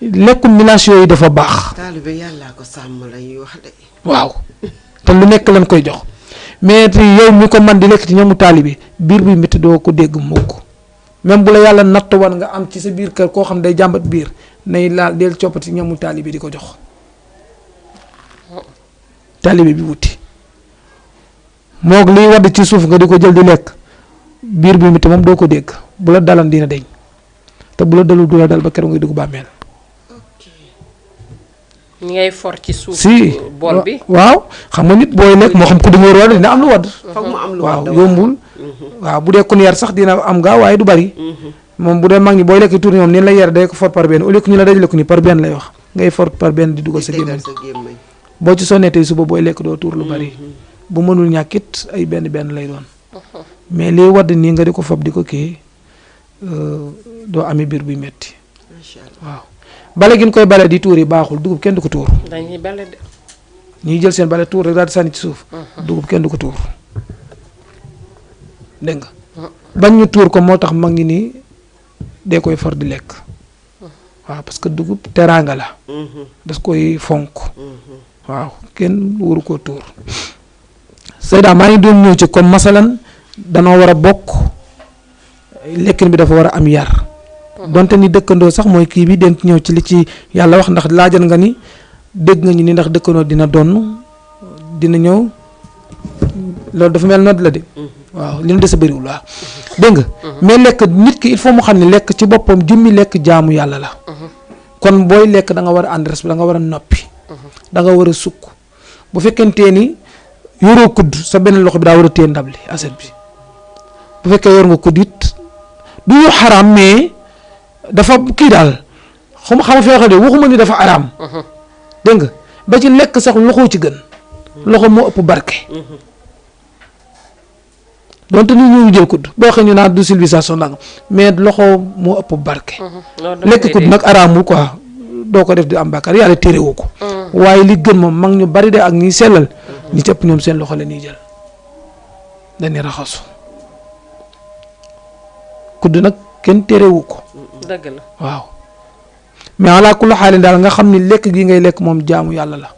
lekku mélange yooyu dafa baax taaliba yàllaa ko sàmm lañuy wax de waaw te lu nekk lañ koy jox mais te yow mi ko man di lekk ci ñamu taalibi biir bi métti doo ko dégg mukk même bu la yàlla natt wan nga am ci sa biir kër koo xam day jàmbat biir nay laal del coppati ñamu taalibi di ko jox taalibi bi wuti moog liy wadd ci suuf nga di ko jël di lekk biir bi métti moom doo ko dégg bu la dalan dina deñ te bu la dalul du la dal ba keroog ngay dugg bàmmeel ñi ngay for ci suuf si bool bi waaw xam nga nit booy lekk moo xam ku di ngóor wala dina am lu wadd foog mu am lu waaw wadd yombul waaw bu dee kun yar sax dina am gaa waaye du bari moom bu dee mag ñi booy lekk tuuti ñoom ni la yar day ko for par benn au lieu que ñu la dajale ko ni par benn lay wax ngay for par benn di dugal sa gémmiñ boo ci sonnee tey suba booy lekk doo tuur lu bari bu mënul ñàkkit ay benn lay doon mais liy wadd nii nga di ko fab di ko kii doo amee biir buy metti waaw bale gi ñu koy bale di tuur yi baaxul dugub kenn du ko tuur dañuy bale de ñuy jël seen bale tuur rek daal di sànni ci suuf dugub kenn du ko tuur dégg nga bañ ñu tuur ko moo tax mag ngi nii dee koy far di lekk waaw parce que dugub teraanga la das koy fonk waaw kenn waru koo tuur Seyda maa ngi doon ñëw ci comme masalan danoo war a bokk lekkin bi dafa war a am yar donte ni dëkkandoo sax mooy kii bi den ñëw ci li ci yàlla wax ndax laajal nga ni dégg nga ñu ni ndax dëkkandoo dina donn dina ñëw loolu dafa mel noonu la de waaw li ñu des a bëriwul waaw dégg nga mais lekk nit ki il faut mu xam ne lekk ci boppam jëmmi lekk jaamu yàlla la kon booy lekk da nga war a ànd respect da nga war a noppi da nga war a sukk bu fekkentee ni yoroo kudd sa beneen loxo bi daa war a téye ndab li assiette bi bu fekkee yor nga kudd it du ñu xaraam mais dafa kii daal xam feexe de waxuma ni dafa araam dégg nga ba ci lekk sax loxo ci gën loxo moo ëpp barke donte ni ñu jël kudd boo xam ñu naan du civilisation nag mais loxo moo ëpp barke lekk kudd nag araamul quoi doo ko def di am bàkkaar yàlla téerewu ko waaye li gën moom mag ñu bari de ak ñi sellal ñi cëpp ñoom seen loxo la ñuy jël dañuy raxasu kudd nag kenn téerewu ko dëgg la waaw mais ala kulli xaalin daal nga xam ni lekk gi ngay lekk moom jaamu yàlla la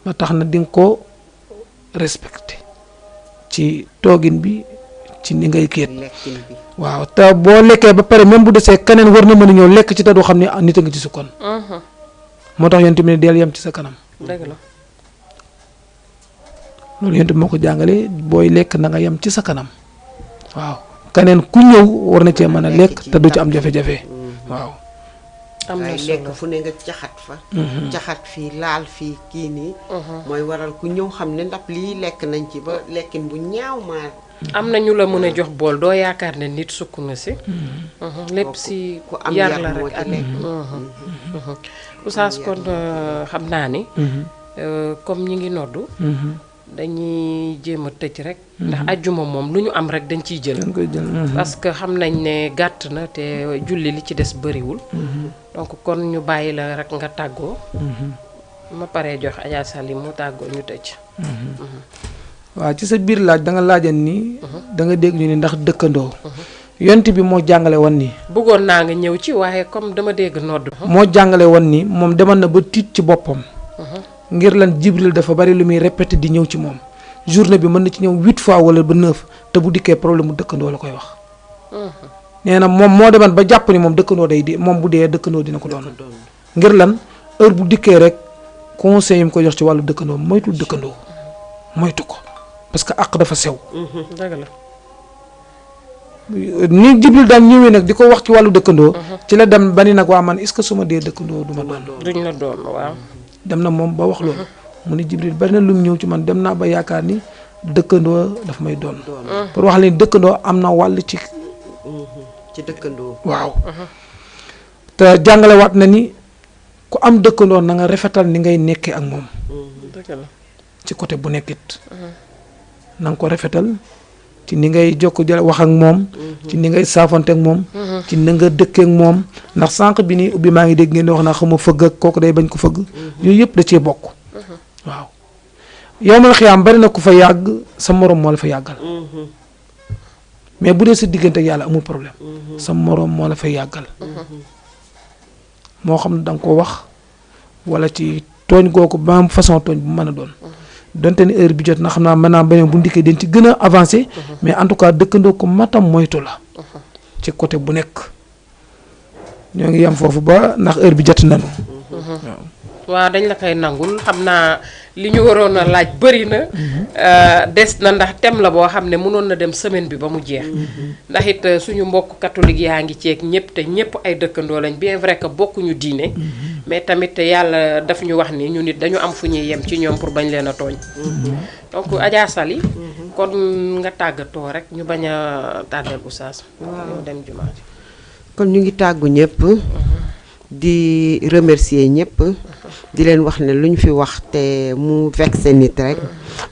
ba tax na di nga ko respecté ci toogin bi ci ni ngay kéet lekkin bi waaw te boo lekkee ba pare même bu desee keneen war na mën a ñëw lekk ci te du xam ne nit a nga ci sukkoon moo tax yonent bi ne deel yem ci sa kanam dëgg la loolu yonent bi moo ko jàngale booy lekk na nga yem ci sa kanam waaw keneen ku ñëw war na cee mën a lekk te du ci am jafe-jafe waaw am na waaye solo lekk fu ne nga caxat fa caxat fii laal fii kii nii mooy waral ku ñëw xam ne ndax lii lekk nañ ci ba lekkin bu ñaaw maa am na ñu la mën a jox bool doo yaakaar ne nit sukk na si lépp si ku am yar yar la moo rek ci ak nekk. Oustaz kon xam naa ni comme ñi ngi noddu dañuy jéem a tëj rek ndax ajjuma moom lu ñu am rek dañ ciy jël dañ koy jël parce que xam nañ ne gàtt na te julli li ci des bëriwul donc kon ñu bàyyi la rek nga tàggoo ma paree jox Adja Sali mu tàggoo ñu tëj waaw ci sa biir laaj da nga laajan ni da nga dégg ñu ni ndax dëkkandoo yonent bi moo jàngale woon ni bëggoon naa nga ñëw ci waaye comme dama dégg nodd moo jàngale woon ni moom demal na ba tiit ci boppam ngir lan Jibril dafa bari lu muy répété di ñëw ci moom journée bi mën na ci ñëw 8 fois wala ba 9 te bu dikkee problème mu dëkkandoo la koy wax nee na moom moo deman ba jàpp ni moom dëkkandoo day di moom bu dee dëkkandoo dina ko doon ngir lan heure bu dikkee rek conseil yi mu ko jox ci wàllu dëkkandoo moytul dëkkandoo moytu ko parce que àq dafa sew dëgg la ni Jibril daan ñëwee nag di ko wax ci wàllu dëkkandoo ci la dem ba ni nag waa man est-ce que su ma dee dëkkandoo du ma doon duñ la doon waaw dem na moom ba wax loolu mu ni Jibril bari na lu mu ñëw ci man dem naa ba yaakaar ni dëkkandoo daf may doon pour wax leen dëkkandoo am na wàll ci ci dëkkandoo waaw te jàngale waat na ni ku am dëkkandoo na nga rafetal ni ngay nekkee ak moom dëgg la ci côté bu nekkit na nga ko rafetal ci ni ngay jokk jël wax ak moom ci ni ngay saafante ak moom ci ni nga dëkkee ak moom ndax sànq bi ni ubbi maa ngi dégg ngeen di wax naa xama fëgg ak kooku day bañ ko fëgg yooyu yëpp da cee bokk waaw yow mal xiyaam bari na ku fa yàgg sa morom moo la fa yàggal mais bu dee sa diggante ak yàlla amul problème sa morom moo la fa yàggal moo xam ne da nga ko wax wala ci tooñ googu ba am façon tooñ bu mën a doon donte ni heure bi jot na xam naa maintenant beneen bu ndikkee dañ ci gën a avancé mais en tout cas dëkkandoo ko matam moytu la ci côté bu nekk ñoo ngi yem foofu ba ndax heure bi jot nañu waaw dañ la koy nangul xam naa li ñu waroon a laaj bëri na des na ndax thème la boo xam ne mënoon na dem semaine bi ba mu jeex ndax it suñu mbokk catholique yaa ngi ceeg ñëpp te ñëpp ay dëkkandoo lañ bien vrai que bokkuñu diine mais tamit yàlla daf ñu wax ni ñu nit dañu am fu ñuy yem ci ñoom pour bañ leen a tooñ donc Adja Sali kon nga tàggatoo rek ñu bañ a tàddeel Oustaz ñoo dem jumaa ji kon ñu ngi tàggu ñëpp di remercier ñëpp di leen wax ne lu ñu fi wax te mu vexé nit rek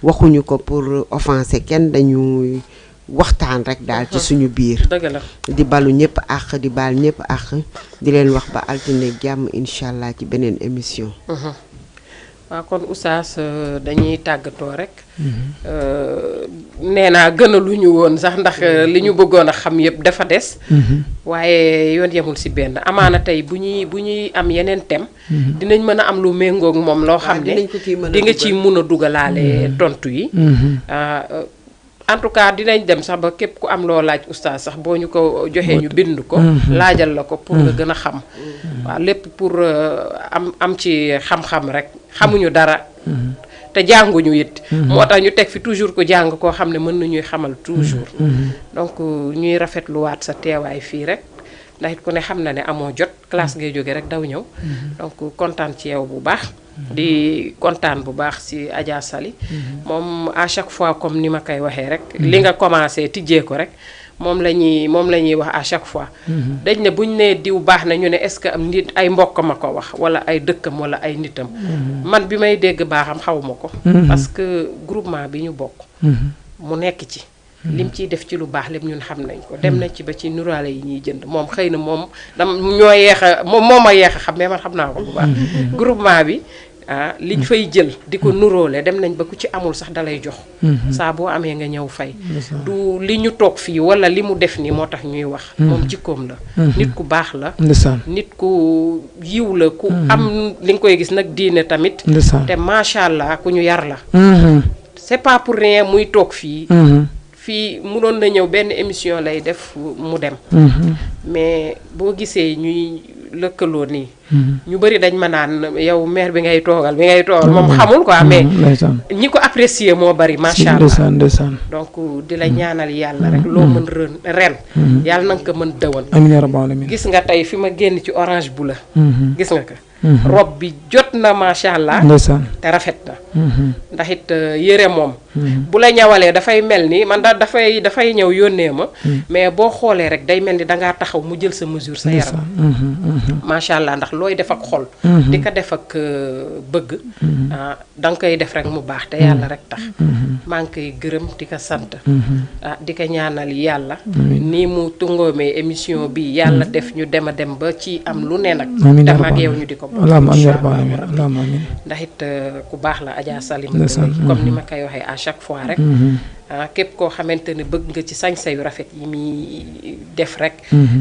waxuñu ko pour offenser kenn dañuy waxtaan rek daal ci suñu biir dëgg la di balu ñëpp àq di baal ñëpp àq di leen wax ba altine jàmm incha allah ci beneen émission waaw kon Oustaz dañuy tàggatoo rek nee naa gën a lu ñu woon sax ndax li ñu bëggoon a xam yëpp dafa des waaye yoon yemul ci benn amaana tey bu ñuy am yeneen thème dinañ mën a am lu méngoog moom loo xam ne di nga ciy mun a dugalaale tontu yi en tout cas dinañ dem sax ba képp ku am loo laaj Oustaz sax boo ñu ko joxee ñu bind ko laajal la ko pour nga gën a xam waaw lépp pour am ci xam-xam rek xamuñu dara te jànguñu it moo tax ñu teg fi toujours ko jàng koo xam ne mën nañuy xamal toujours donc ñuy rafetluwaat sa teewaay fii rek ndax it ku ne xam na ne amoo jot classe ngay jóge rek daw ñëw donc kontaan ci yow bu baax di kontaan bu baax ci Adja Sali moom à chaque fois comme ni ma koy waxee rek li nga commencé tijjee ko rek moom la ñuy wax à chaque fois. dañ ne buñ nee diw baax na ñu ne est-ce que am nit ay mbokkam a ko wax wala ay dëkkam wala ay nitam. man bi may dégg baaxam xawma ko. parce que groupement bi ñu bokk. mu nekk ci. lim ciy def ci lu baax lépp ñun xam nañ ko dem nañ ci ba ci nuraale yi ñuy jënd moom xëy na moom ñoo yeex a moom ma yeex a xam mais man xam naa ko bu baax. groupement bi liñ fay jël di ko nuróole dem nañ ba ku ci amul sax dalay jox. saa boo amee nga ñëw fay. du li ñu toog fii wala li mu def nii moo tax ñuy wax. moom jikkoom la. nit ku baax la. nit ku yiw la ku am li nga koy gis nag diine tamit. te macha allah ku ñu yar la. c'est pas pour rien muy toog fii. fii mënoon na ñëw benn émission lay def mu dem. mais boo gisee ñuy lëkkaloo nii. ñu bari dañ ma naan yow maire bi ngay toogal moom xamul quoi mais ñi ko apprécier moo bari macha allah donc di la ñaanal yàlla rek loo mën ren yàlla na nga ko mën dëwan. amiin yaa rabbal aalamiin. gis nga tey fi ma génn ci orange bu la. gis nga ko. rob bi jot na macha allah. te rafet na. ndax it yére moom. bu la ñawalee dafay mel ni man dafay ñëw yónnee ma. mais boo xoolee rek day mel ni dangaa taxaw mu jël sa mesure sa yaram. macha allah ndax looy def ak xol. di ko def ak bëgg. da nga koy def rek mu baax te yàlla rek tax. maa ngi koy gërëm di ko sant. di ko ñaanal yàlla. nii mu tungoomee émission bi yàlla def ñu dem a dem ba ci am lu ne nag. dem ak yow ñu di ko. ndax it ku baax la Adja Salimata Lay comme ni ma koy waxee à chaque fois rek. képp koo xamante ne bëgg nga ci sañse yu rafet yi muy def rek.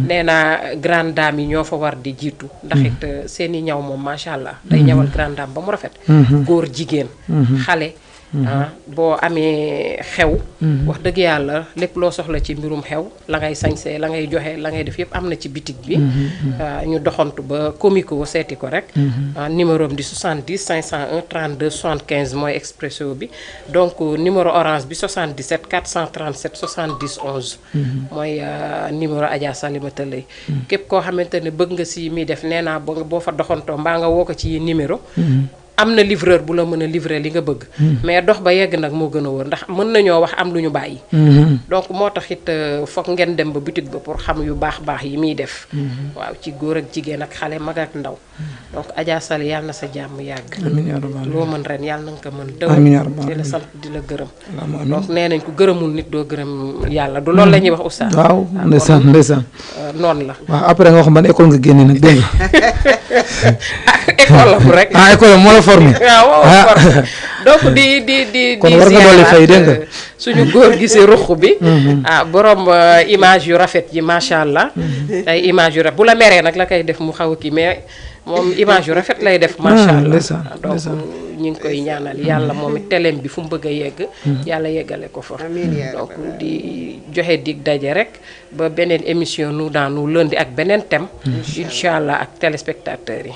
nee naa grande dame yi ñoo fa war di jiitu. ndax it seeni ñaw moom macha allah. day ñawal grande dame ba mu rafet. góor jigéen. xale. boo amee xew. wax dëgg yàlla lépp loo soxla ci mbirum xew la ngay sañse la ngay joxe la ngay def yëpp am na ci bitig bi. ñu doxantu ba comico seeti ko rek. numéro am di 70 501 32 75 mooy expresso bi donc numéro orange bi 77 437 70 11. mooy numéro Adja Salimata Lay. képp koo xamante ne bëgg nga si muy def nee naa boo fa doxantoo mbaa nga woo ko ci numéro. am na livreur bu la mën a livrer li nga bëgg. mais dox ba yegg nag moo gën a wóor ndax mën nañoo wax am lu ñu bàyyi. donc moo tax it foog ngeen dem ba boutique ba pour xam yu baax yi muy def. waaw ci góor ak jigéen ak xale mag ak ndaw. donc Adja Sali yàlla na sa jàmm yàgg. loo mën ren yàlla na nga ko mën dëw. di la sant di la gërëm. donc nee nañ ko gërëmul nit doo gërëm yàlla du loolu la ñuy wax oustaz. waaw ndeysaan noonu la. waaw après nga wax ban école nga génne nag dégg nga. école la bu rek. école moo la formé. waaw donc di kon war nga dolli fay dégg nga. suñu góor gi si ruq bi. borom image yu rafet yi macha allah. ay image yu rafet bu la meree nag la koy def mu xaw a kii mais moom image yu rafet lay def. macha allah donc ñu ngi koy ñaanal yàlla moom it teleem bi fu mu bëgg a yegg. yàlla yeggale ko fa. donc di joxe dig daje rek ba beneen émission nous dans nous lundi ak beneen thème. incha allah ak téléspectateurs yi.